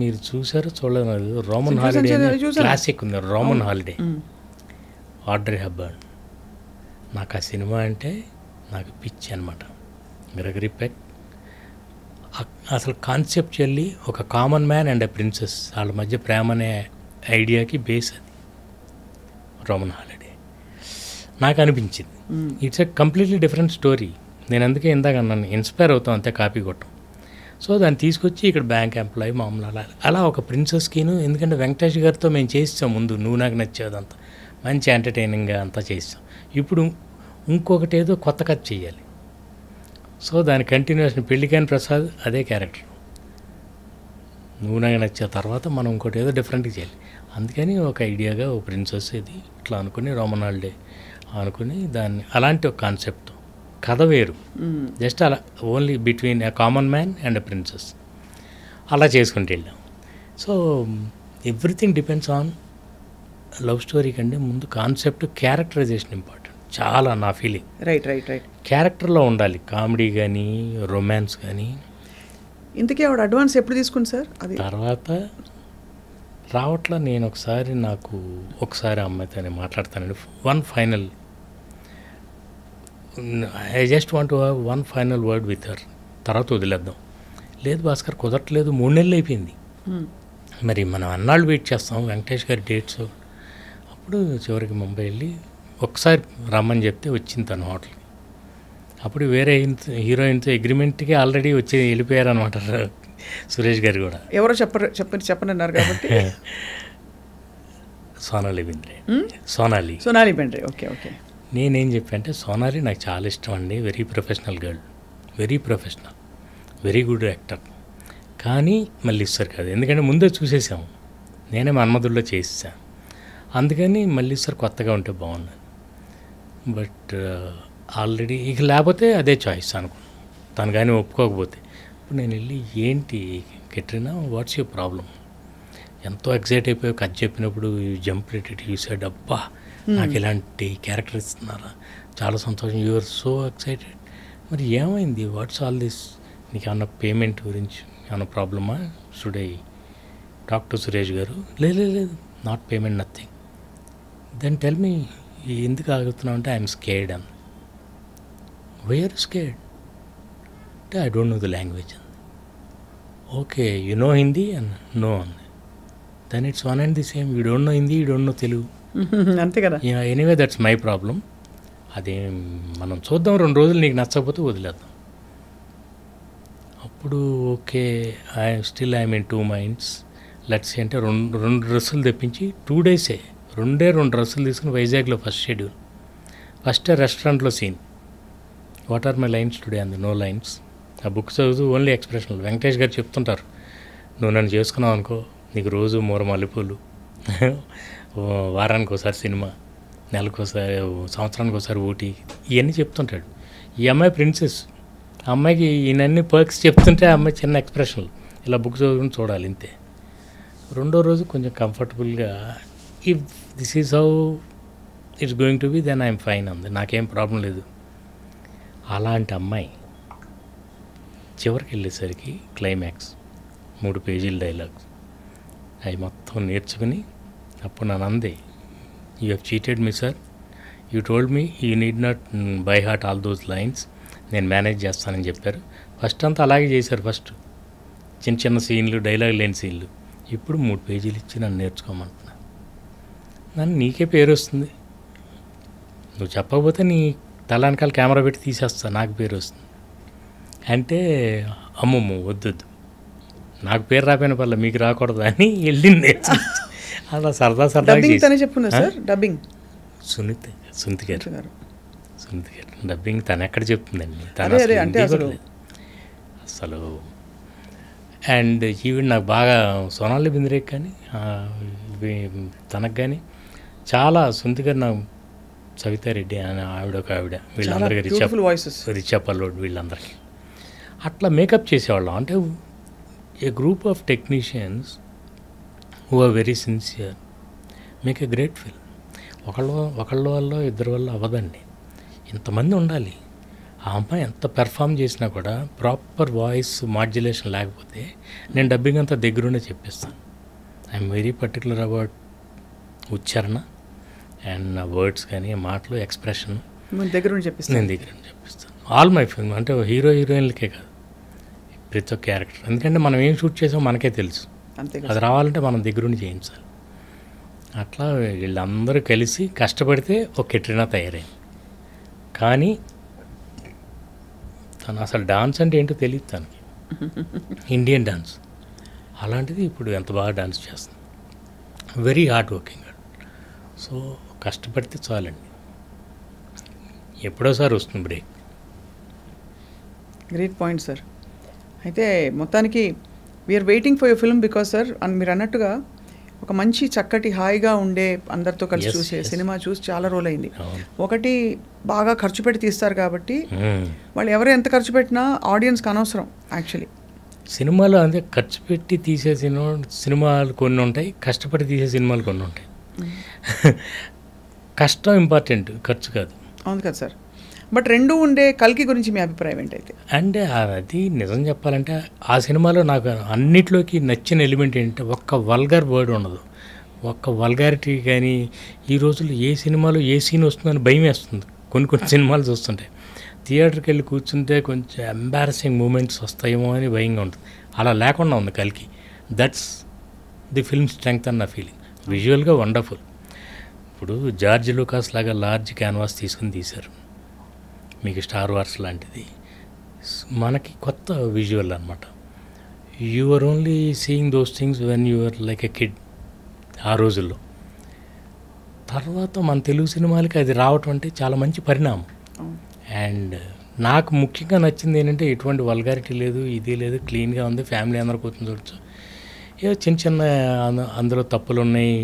మీరు చూసారో చూడలేదు, రోమన్ హాలిడే క్లాసిక్ ఉంది, రోమన్ హాలిడే, ఆడ్రీ హెప్బర్న్. నాకు ఆ సినిమా అంటే నాకు పిచ్చి అనమాట. గ్రెగరీ పెక్ అసలు కాన్సెప్చువల్లీ ఒక common man and a princess వాళ్ళ మధ్య ప్రేమ అనే ఐడియాకి బేస్ అది రోమన్ హాలిడే. నాకు అనిపించింది it's a completely different story. నేను అందుకే ఇందాక అన్నాను, ఇన్స్పైర్ అవుతాం అంతే, కాపీ కొట్టం. సో దాన్ని తీసుకొచ్చి ఇక్కడ బ్యాంక్ ఎంప్లాయీ మామూలు అలా ఒక ప్రిన్సెస్కిను. ఎందుకంటే వెంకటేష్ గారితో మేము చేస్తాం ముందు, నువ్వు నాకు నచ్చేదంతా మంచి ఎంటర్టైనింగ్గా అంతా చేస్తాం. ఇప్పుడు ఇంకొకటి ఏదో కొత్త కథ చేయాలి. సో దాని కంటిన్యూషన్ పెళ్ళికాని ప్రసాద్ అదే క్యారెక్టర్, నువ్వు నాకు నచ్చే తర్వాత మనం ఇంకోటి ఏదో డిఫరెంట్గా చేయాలి. అందుకని ఒక ఐడియాగా ఒక ప్రిన్సెస్ ఇది ఇట్లా అనుకుని రోమన్ హాలిడే అనుకుని దాన్ని అలాంటి ఒక కాన్సెప్ట్, కథ వేరు, జస్ట్ అలా only between a common man and a princess అలా చేసుకుంటూ వెళ్ళాం. So everything depends on love story కంటే ముందు కాన్సెప్ట్, క్యారెక్టరైజేషన్ ఇంపార్టెంట్ చాలా, నా ఫీలింగ్. రైట్. క్యారెక్టర్లో ఉండాలి, కామెడీ కానీ రొమాన్స్ కానీ. ఇంతకీ ఆవిడ అడ్వాన్స్ ఎప్పుడు తీసుకుంది సార్? అది తర్వాత రావట్లా. నేను ఒకసారి అమ్మాయితో మాట్లాడతానండి, one final, I just want to have one final word with her, తర్వాత వదిలేద్దాం. లేదు భాస్కర్ కుదరట్లేదు, 3 నెలలు అయిపోయింది, మరి మనం అన్నాళ్ళు వెయిట్ చేస్తాం వెంకటేష్ గారి డేట్స్. అప్పుడు చివరికి ముంబై వెళ్ళి ఒకసారి రమ్మని చెప్తే వచ్చింది తను హోటల్కి. అప్పుడు వేరే హీరోయిన్తో అగ్రిమెంట్కి ఆల్రెడీ వచ్చి వెళ్ళిపోయారు అనమాట సురేష్ గారు కూడా. ఎవరో చెప్పనన్నారు కాబట్టి సోనాలి బెంద్రే. సోనాలి బెంద్రే. ఓకే. నేనేం చెప్పా అంటే, సోనాలి నాకు చాలా ఇష్టం అండి, very professional girl, very professional. Very good actor. కానీ మల్లీశ్వర్ కాదు, ఎందుకంటే ముందే చూసేసాము, నేనే మన్మధుల్లో చేసేసాను. అందుకని మల్లీశ్వర్ కొత్తగా ఉంటే బాగున్నాను. బట్ ఆల్రెడీ ఇక లేకపోతే అదే చాయిస్ అనుకున్నాను. తను కానీ ఒప్పుకోకపోతే ఇప్పుడు నేను వెళ్ళి ఏంటి కెట్రినా వాట్స్ యువర్ ప్రాబ్లం, ఎంతో ఎక్సైట్ అయిపోయి కథ చెప్పినప్పుడు జంప్ రేటెడ్ యూ సెడ్ అబ్బా నాకు ఇలాంటి క్యారెక్టర్ ఇస్తున్నారా, చాలా సంతోషం, యూఆర్ సో ఎక్సైటెడ్. మరి ఏమైంది, వాట్స్ ఆల్ దిస్, నీకు ఏమన్నా పేమెంట్ గురించి ఏమన్నా ప్రాబ్లమా, should I talk to Suresh గారు? లేదు not payment, nothing. Then tell me ఎందుకు ఆగుతున్నావు అంటే ఐఎమ్ స్కేర్డ్ అని. వేర్ స్కేర్డ్ అంటే I don't know the language అంది. Okay you know Hindi and no అంది. Then it's one and the same, you don't know Hindi, you don't know Telugu, అంతే కదా. Anyway that's my problem. అదే మనం చూద్దాం, 2 రోజులు నీకు నచ్చకపోతే వదిలేద్దాం. అప్పుడు okay I'm in 2 minds, let's అంటే రెండు డ్రెస్సులు తెప్పించి 2 days రెండే 2 డ్రెస్సులు తీసుకుని వైజాగ్లో ఫస్ట్ షెడ్యూల్. ఫస్ట్ రెస్టారెంట్లో scene, what are my lines today అంది, నో లైన్స్. ఆ బుక్ చదువుతూ ఓన్లీ ఎక్స్ప్రెషన్లు. వెంకటేష్ గారు చెప్తుంటారు, నువ్వు నన్ను చేసుకున్నావు అనుకో నీకు రోజు 3 మల్లెపూలు, వారానికి ఒకసారి సినిమా, నెలకోసారి, సంవత్సరానికి ఒకసారి ఊటీ, ఇవన్నీ చెప్తుంటాడు. ఈ అమ్మాయి ప్రిన్సెస్, ఆ అమ్మాయికి ఈయనన్ని పర్క్స్ చెప్తుంటే ఆ అమ్మాయి చిన్న ఎక్స్ప్రెషన్లు ఇలా బుక్ చదువుకుని చూడాలి ఇంతే. 2వ రోజు కొంచెం కంఫర్టబుల్గా if this is how it's going to be then I'm fine అంది, నాకేం ప్రాబ్లం లేదు. అలాంటి అమ్మాయి చివరికి వెళ్ళేసరికి క్లైమాక్స్ 3 పేజీల డైలాగ్స్ అవి మొత్తం నేర్చుకుని అప్పుడు నన్ను అంది, you have cheated me sir, you told me you need not by heart all those lines, నేను మేనేజ్ చేస్తానని చెప్పారు. ఫస్ట్ అంతా అలాగే చేశారు, ఫస్ట్ చిన్న చిన్న సీన్లు, డైలాగ్ లేని సీన్లు. ఇప్పుడు 3 పేజీలు ఇచ్చి నన్ను నేర్చుకోమంటున్నా. నన్ను నీకే పేరు వస్తుంది, నువ్వు చెప్పకపోతే నీ తల వెనకాల కెమెరా పెట్టి తీసేస్తా, నాకు పేరు వస్తుంది అంటే అమ్మమ్మ వద్దొద్దు, నాకు పేరు రాపోయిన పర్లే మీకు రాకూడదు అని వెళ్ళింది. అలా సరదా చెప్పున్నా సార్, డబ్బింగ్ సునీత గారు డబ్బింగ్ తను ఎక్కడ చెప్తుందండి, అసలు. అండ్ ఈవిడ నాకు బాగా సోనాలి బింద్రేక్ కానీ తనకు కానీ చాలా, సునీత గారు నాకు, సవితారెడ్డి అని ఆవిడ వీళ్ళందరికీ రిచా పల్లోడ్ వీళ్ళందరికీ అట్లా మేకప్ చేసేవాళ్ళం. అంటే a group of technicians who are very sincere make a great film. ఒకళ్ళ వల్ల ఇద్దరి వల్ల అవ్వదండి, ఇంతమంది ఉండాలి. ఆ అమ్మాయి ఎంత పెర్ఫామ్ చేసినా కూడా ప్రాపర్ వాయిస్ మాడ్యులేషన్ లేకపోతే నేను డబ్బింగ్ అంతా దగ్గరుండే చెప్పిస్తాను. ఐఎమ్ వెరీ పర్టికులర్ అబౌట్ ఉచ్చారణ అండ్ నా వర్డ్స్ కానీ, మాటలు, ఎక్స్ప్రెషన్ దగ్గరుండి చెప్పిస్తాను, నేను దగ్గరుండి చెప్పిస్తాను. ఆల్ మై ఫిల్మ్ అంటే హీరోయిన్లకే కాదు, ప్రతి ఒక్క క్యారెక్టర్. ఎందుకంటే మనం ఏం షూట్ చేసామో మనకే తెలుసు, అది రావాలంటే మనం దగ్గరుండి చేయించాలి. అట్లా వీళ్ళందరూ కలిసి కష్టపడితే ఒక కెట్రినా తయారైంది. కానీ తను అసలు డాన్స్ అంటే ఏంటో తెలియదు తనకి, ఇండియన్ డాన్స్. అలాంటిది ఇప్పుడు ఎంత బాగా డాన్స్ చేస్తుంది, వెరీ హార్డ్ వర్కింగ్. సో కష్టపడితే చాలండి, ఎప్పుడోసారి వస్తుంది బ్రేక్. Great point sir. అయితే మొత్తానికి we're waiting for your film because sir మీరు అన్నట్టుగా ఒక మంచి చక్కటి హాయిగా ఉండే అందరితో కలిసి చూసే సినిమా చూసి చాలా రోజులైంది. ఒకటి బాగా ఖర్చు పెట్టి తీస్తారు కాబట్టి వాళ్ళు ఎవరు ఎంత ఖర్చు పెట్టినా ఆడియన్స్కి అనవసరం. యాక్చువల్లీ సినిమాలో అంతే ఖర్చు పెట్టి తీసే సినిమాలు కొన్ని ఉంటాయి, కష్టపడి తీసే సినిమాలు కొన్ని ఉంటాయి. కష్టం ఇంపార్టెంట్, ఖర్చు కాదు. అవును కదా సార్. బట్ రెండు ఉండే కల్కి గురించి మీ అభిప్రాయం ఏంటైతే? అంటే అది నిజం చెప్పాలంటే ఆ సినిమాలో నాకు అన్నిట్లోకి నచ్చిన ఎలిమెంట్ ఏంటంటే ఒక్క వల్గర్ వర్డ్ ఉండదు, ఒక్క వల్గారిటీ. కానీ ఈ రోజుల్లో ఏ సినిమాలో ఏ సీన్ వస్తుందని భయం వేస్తుంది. కొన్ని సినిమాలు చూస్తుంటే థియేటర్కి వెళ్ళి కూర్చుంటే కొంచెం ఎంబారసింగ్ మూమెంట్స్ వస్తాయేమో అని భయంగా ఉంటుంది. అలా లేకుండా ఉంది కల్కి. దట్స్ ది ఫిల్మ్ స్ట్రెంగ్త్ అన్న ఫీలింగ్. విజువల్గా వండర్ఫుల్. ఇప్పుడు జార్జ్ లూకాస్ లాగా లార్జ్ క్యాన్వాస్ తీసుకుని తీశారు, మీకు స్టార్ వార్స్ లాంటిది. మనకి కొత్త విజువల్ అనమాట. You are only seeing those things when you are like a kid ఆ రోజుల్లో. తర్వాత మన తెలుగు సినిమాలకి అది రావటం అంటే చాలా మంచి పరిణామం. అండ్ నాకు ముఖ్యంగా నచ్చింది ఏంటంటే ఎటువంటి వల్గారిటీ లేదు, ఇది లేదు, క్లీన్గా ఉంది, ఫ్యామిలీ అందరూ కూర్చొని చూడొచ్చు. ఏదో చిన్న చిన్న అందులో తప్పులు ఉన్నాయి,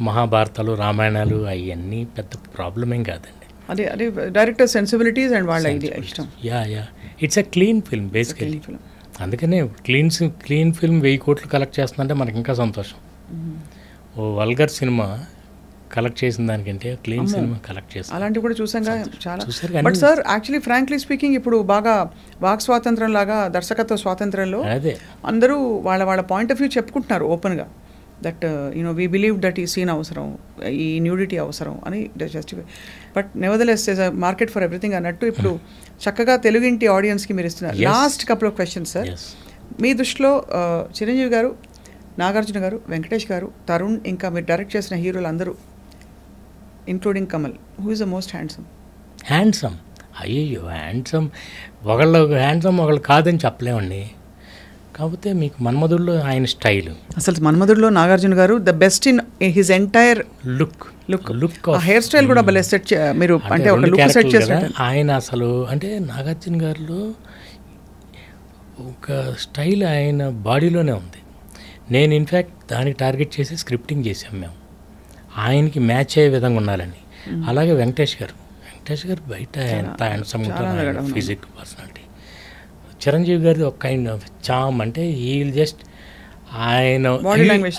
మహాభారతాలు, రామాయణాలు అవన్నీ పెద్ద ప్రాబ్లం ఏం కాదండి. అదే అదే డైరెక్టర్ సెన్సిబిలిటీస్ అండ్ వాళ్ళ ఇది ఇష్టం. Yeah it's a clean film basically. అందుకనే క్లీన్ ఫిల్మ్ 1000 కోట్లు కలెక్ట్ చేస్తుందంటే మనకి ఇంకా సంతోషం. ఓ వల్గర్ సినిమా కలెక్ట్ చేసిన దానికంటే క్లీన్ సినిమా కలెక్ట్ చేస్తాం. అలాంటివి కూడా చూసాంగా చాలా. చూసారు. But sir actually frankly speaking ఇప్పుడు బాగా వాక్ స్వాతంత్రం లాగా దర్శకత్వ స్వాతంత్రంలో అదే అందరూ వాళ్ళ పాయింట్ ఆఫ్ వ్యూ చెప్పుకుంటున్నారు ఓపెన్గా. దట్ వీ బిలీవ్ దట్ ఈ సీన్ అవసరం, ఈ న్యూడిటీ అవసరం అని justify. But nevertheless is a market for everything అన్నట్టు ఇప్పుడు చక్కగా తెలుగింటి ఆడియన్స్కి మీరు ఇస్తున్నారు. Last couple of questions sir. మీ దృష్టిలో చిరంజీవి గారు, నాగార్జున గారు, వెంకటేష్ గారు, తరుణ్, ఇంకా మీరు డైరెక్ట్ చేసిన హీరోలు అందరూ including Kamal, who is the most handsome? అయ్యో హ్యాండ్సమ్ ఒకళ్ళు హ్యాండ్సమ్ ఒకళ్ళు కాదని చెప్పలేమండి. కాకపోతే మీకు మన్మధుడిలో ఆయన స్టైల్, అసలు మన్మధుడిలో నాగార్జున గారు the best in his entire look hair style కూడా భలే సెట్ మీరు అంటే ఒక లుక్ సెట్ చేశారు ఆయన. అసలు అంటే నాగార్జున గారిలో ఒక స్టైల్ ఆయన బాడీలోనే ఉంది. నేను ఇన్ఫ్యాక్ట్ దానికి టార్గెట్ చేసి స్క్రిప్టింగ్ చేసాం మేము, ఆయనకి మ్యాచ్ అయ్యే విధంగా ఉండాలని. అలాగే వెంకటేష్ గారు బయట ఎంత హ్యాండ్సమ్ ఉంటారు, ఫిజిక్, పర్సనాలిటీ. చిరంజీవి గారిది ఒక కైండ్ ఆఫ్ చామ్, అంటే ఈ విల్ జస్ట్ ఆయన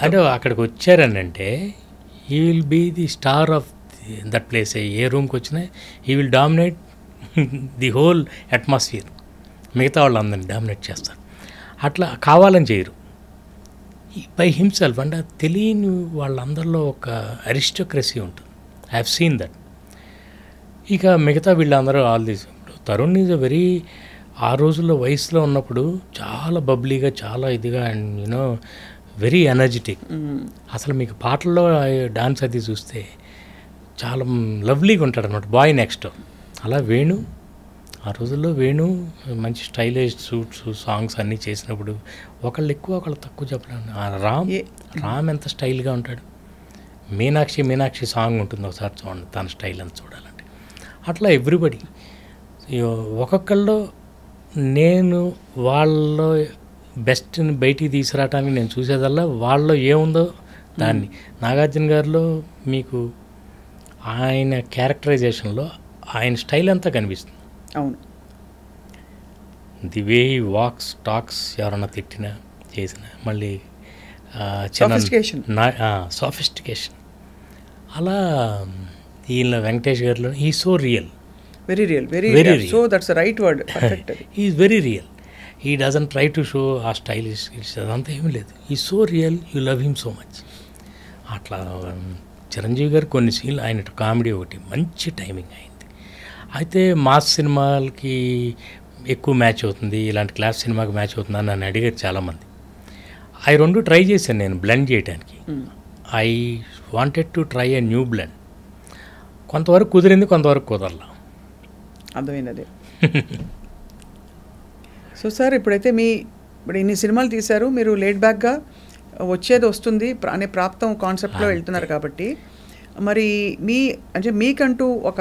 అంటే అక్కడికి వచ్చారని అంటే he will be the star of that place. ఏ రూమ్కి వచ్చినా he will dominate the whole atmosphere. మిగతా వాళ్ళందరినీ డామినేట్ చేస్తారు. అట్లా కావాలని చేయరు, బై హిమ్సెల్ఫ్. అంటే తెలియని వాళ్ళందరిలో ఒక అరిస్టోక్రసీ ఉంటుంది. I have seen that. ఇక మిగతా వీళ్ళందరూ all these. Tarun is a very, ఆ రోజుల్లో వయసులో ఉన్నప్పుడు చాలా బబ్లీగా, చాలా ఇదిగా, అండ్ యూనో వెరీ ఎనర్జెటిక్. అసలు మీకు పాటల్లో డాన్స్ అది చూస్తే చాలా లవ్లీగా ఉంటాడు అనమాట, బాయ్ నెక్స్ట్. అలా వేణు, ఆ రోజుల్లో వేణు మంచి స్టైలిష్ సూట్స్, సాంగ్స్ అన్నీ చేసినప్పుడు ఒకళ్ళు ఎక్కువ ఒకళ్ళు తక్కువ చెప్పలేము. రామ్ ఎంత స్టైల్గా ఉంటాడు. మీనాక్షి సాంగ్ ఉంటుంది, ఒకసారి చూడండి తన స్టైల్ అంత చూడాలంటే. అట్లా ఎవ్రీబడి ఒక్కొక్కళ్ళు నేను వాళ్ళలో బెస్ట్ని బయటికి తీసుకురావడానికి నేను చూసేదల్లా వాళ్ళలో ఏముందో దాన్ని. నాగార్జున గారిలో మీకు ఆయన క్యారెక్టరైజేషన్లో ఆయన స్టైల్ అంతా కనిపిస్తుంది. అవును, ది వే వాక్స్, టాక్స్, ఎవరన్నా తిట్టినా చేసిన, మళ్ళీ సోఫిస్టికేషన్. అలా ఈయన వెంకటేష్ గారిలో ఈ so real, very real. So that's right word, he is very real. He doesn't try to show ఆ స్టైలిష్ అదంతా ఏమీ లేదు. ఈ so real, you love him so much. అట్లా చిరంజీవి గారు కొన్ని సీన్లు, ఆయన కామెడీ ఒకటి మంచి టైమింగ్ అయింది. అయితే మాస్ సినిమాలకి ఎక్కువ మ్యాచ్ అవుతుంది, ఇలాంటి క్లాస్ సినిమాకి మ్యాచ్ అవుతుందని నన్ను అడిగారు చాలామంది. అవి రెండు ట్రై చేశాను నేను బ్లెండ్ చేయడానికి. I wanted to try a new blend. కొంతవరకు కుదిరింది, కొంతవరకు కుదరలా. అర్థమైంది అదే. సో సార్ ఇప్పుడు ఇన్ని సినిమాలు తీశారు, మీరు లేట్ బ్యాక్గా వచ్చేది వస్తుంది అనే ప్రాప్తం కాన్సెప్ట్లో వెళ్తున్నారు కాబట్టి, మరి మీకంటూ ఒక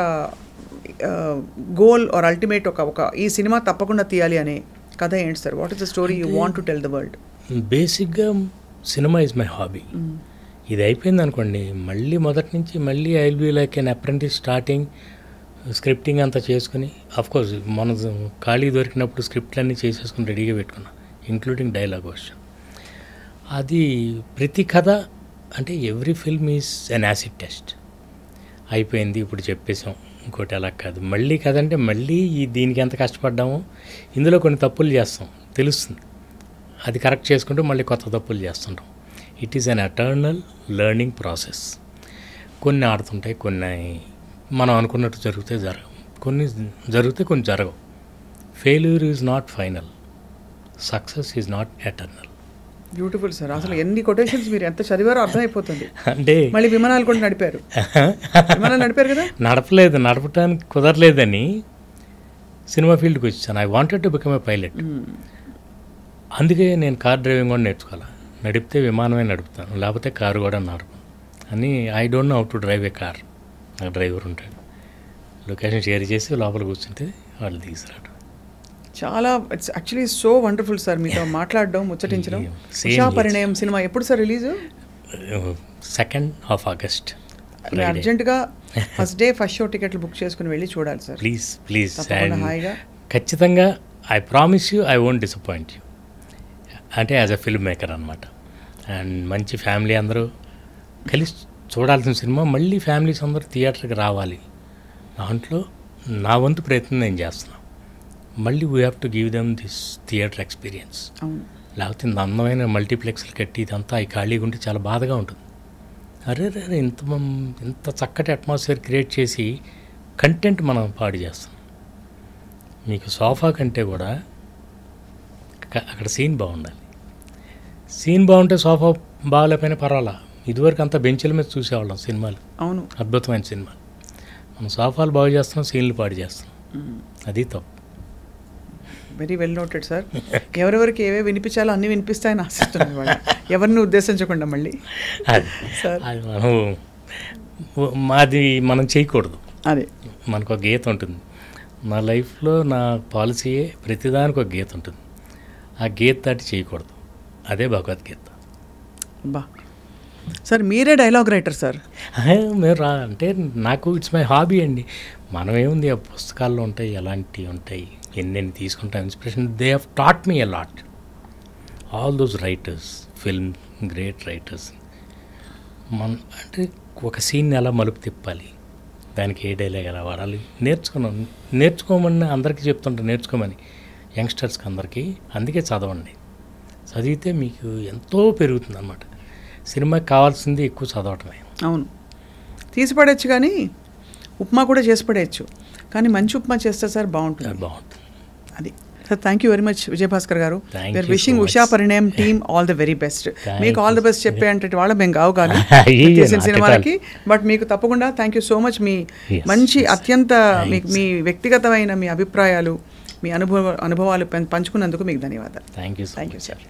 గోల్ ఆర్ అల్టిమేట్ ఒక ఈ సినిమా తప్పకుండా తీయాలి అనే కథ ఏంటి sir? What is the story you want to tell the world? బేసిక్గా సినిమా ఈజ్ మై హాబీ. ఇది అయిపోయింది అనుకోండి, మళ్ళీ మొదటి నుంచి మళ్ళీ I will be like an apprentice starting. Scripting అంతా చేసుకుని, అఫ్కోర్స్ మన ఖాళీ దొరికినప్పుడు స్క్రిప్ట్లన్నీ చేసేసుకుని రెడీగా పెట్టుకున్నా, ఇంక్లూడింగ్ డైలాగ్ వర్షన్. అది ప్రతి కథ అంటే every film is an acid test. అయిపోయింది ఇప్పుడు చెప్పేసాం, ఇంకోటి అలా కాదు. మళ్ళీ కథ అంటే మళ్ళీ దీనికి ఎంత కష్టపడ్డామో, ఇందులో కొన్ని తప్పులు చేస్తాం తెలుస్తుంది, అది కరెక్ట్ చేసుకుంటూ మళ్ళీ కొత్త తప్పులు చేస్తుంటాం. It is an eternal learning process. కొన్ని ఆడుతుంటాయి, కొన్ని మనం అనుకున్నట్టు జరిగితే జరగవు, కొన్ని జరిగితే కొన్ని జరగవు. Failure is not final, success is not eternal. Beautiful sir. అసలు ఎన్ని కొటేషన్స్ మీరు ఎంత చదివారో అర్థమైపోతుంది. అంటే మళ్ళీ విమానాలు కూడా నడిపారు కదా? నడపటానికి కుదరలేదని సినిమా ఫీల్డ్కి వచ్చాను. I wanted to become a pilot. అందుకే నేను కార్ డ్రైవింగ్ కూడా నేర్చుకోవాలి. నడిపితే విమానమే నడుపుతాను, లేకపోతే కారు కూడా నడపను అని. I don't know how to drive a car. నాకు డ్రైవర్ ఉంటాడు, లొకేషన్ షేర్ చేసి లోపల కూర్చుంటే వాళ్ళు తీసుకురాడు. చాలా it's actually so wonderful sir మీతో మాట్లాడడం, ముచ్చటించడం. Same Usha here. Parinayam cinema ఎప్పుడు sir release? 2nd of August. మీరు అర్జెంటుగా ఫస్ట్ డే ఫస్ట్ షో టికెట్లు బుక్ చేసుకుని వెళ్ళి చూడాలి సార్. ప్లీజ్ తప్పకుండా హాయిగా. ఖచ్చితంగా I promise you I won't disappoint you. అంటే యాజ్ అ ఫిల్మ్ మేకర్ అనమాట. అండ్ మంచి ఫ్యామిలీ అందరూ కలిసి చూడాల్సిన సినిమా. మళ్ళీ ఫ్యామిలీస్ అందరూ థియేటర్కి రావాలి. దాంట్లో నా వంతు ప్రయత్నం నేను చేస్తున్నాను. మళ్ళీ we have to give them this theatre experience. అవును. లేకపోతే ఇంత అందమైన మల్టీప్లెక్స్లు కట్టి ఇదంతా ఈ ఖాళీగా ఉంటే చాలా బాధగా ఉంటుంది. అరే ఇంత చక్కటి అట్మాస్ఫియర్ క్రియేట్ చేసి కంటెంట్ మనం పాడు చేస్తాం. మీకు సోఫా కంటే కూడా అక్కడ సీన్ బాగుండాలి. సీన్ బాగుంటే సోఫా బాగాలేకపోయినా పర్వాలా. ఇదివరకు అంతా బెంచ్ల మీద చూసేవాళ్ళం సినిమాలు. అవును. అద్భుతమైన సినిమాలు. మనం సోఫాలు బాగు చేస్తున్నాం, సీన్లు పాడు చేస్తున్నాం. అది తప్పు. Very well noted sir. ఎవరెవరికి ఏవే వినిపించాలో అన్నీ వినిపిస్తాయని ఆశిస్తున్నాను వాళ్ళు, ఎవరిని ఉద్దేశించకుండా. మళ్ళీ సార్ అది మాది మనం చేయకూడదు. అదే మనకు ఒక గీత ఉంటుంది. నా లైఫ్లో నా పాలసీయే ప్రతిదానికి ఒక గీత ఉంటుంది. ఆ గీత దాటి చేయకూడదు. అదే భగవద్గీత. బా సార్ మీరే డైలాగ్ రైటర్ సార్. మీరు అంటే నాకు ఇట్స్ మై హాబీ అండి. మనం ఏముంది, ఆ పుస్తకాల్లో ఉంటాయి, ఎలాంటివి ఉంటాయి, ఎన్నెన్ని తీసుకుంటాం inspiration. They have taught me a lot. All those writers, film great writers. అంటే ఒక సీన్ని ఎలా మలుపు తిప్పాలి, దానికి ఏ డైలాగ్ ఎలా వాడాలి నేర్చుకోమని అందరికీ చెప్తుంటారు. నేర్చుకోమని యంగ్స్టర్స్కి అందరికీ. అందుకే చదవండి. చదివితే మీకు ఎంతో పెరుగుతుంది అన్నమాట. సినిమాకి కావాల్సింది ఎక్కువ చదవటమే. అవును. తీసి పడేయచ్చు, కానీ ఉప్మా కూడా చేసి పడేయచ్చు. కానీ మంచి ఉప్మా చేస్తే సార్ బాగుంటుంది. అది sir. Thank you very much Vijayabhaskar గారు. We're wishing Usha Parinayam team all the very best. మీకు ఆల్ ద బెస్ట్ చెప్పే అంటే వాళ్ళ మేము కావు కాదు చేసిన సినిమాలకి. బట్ మీకు తప్పకుండా థ్యాంక్ యూ సో మచ్. మీ మంచి అత్యంత మీ వ్యక్తిగతమైన మీ అభిప్రాయాలు, మీ అనుభవాలు పంచుకున్నందుకు మీకు ధన్యవాదాలు. Thank you sir.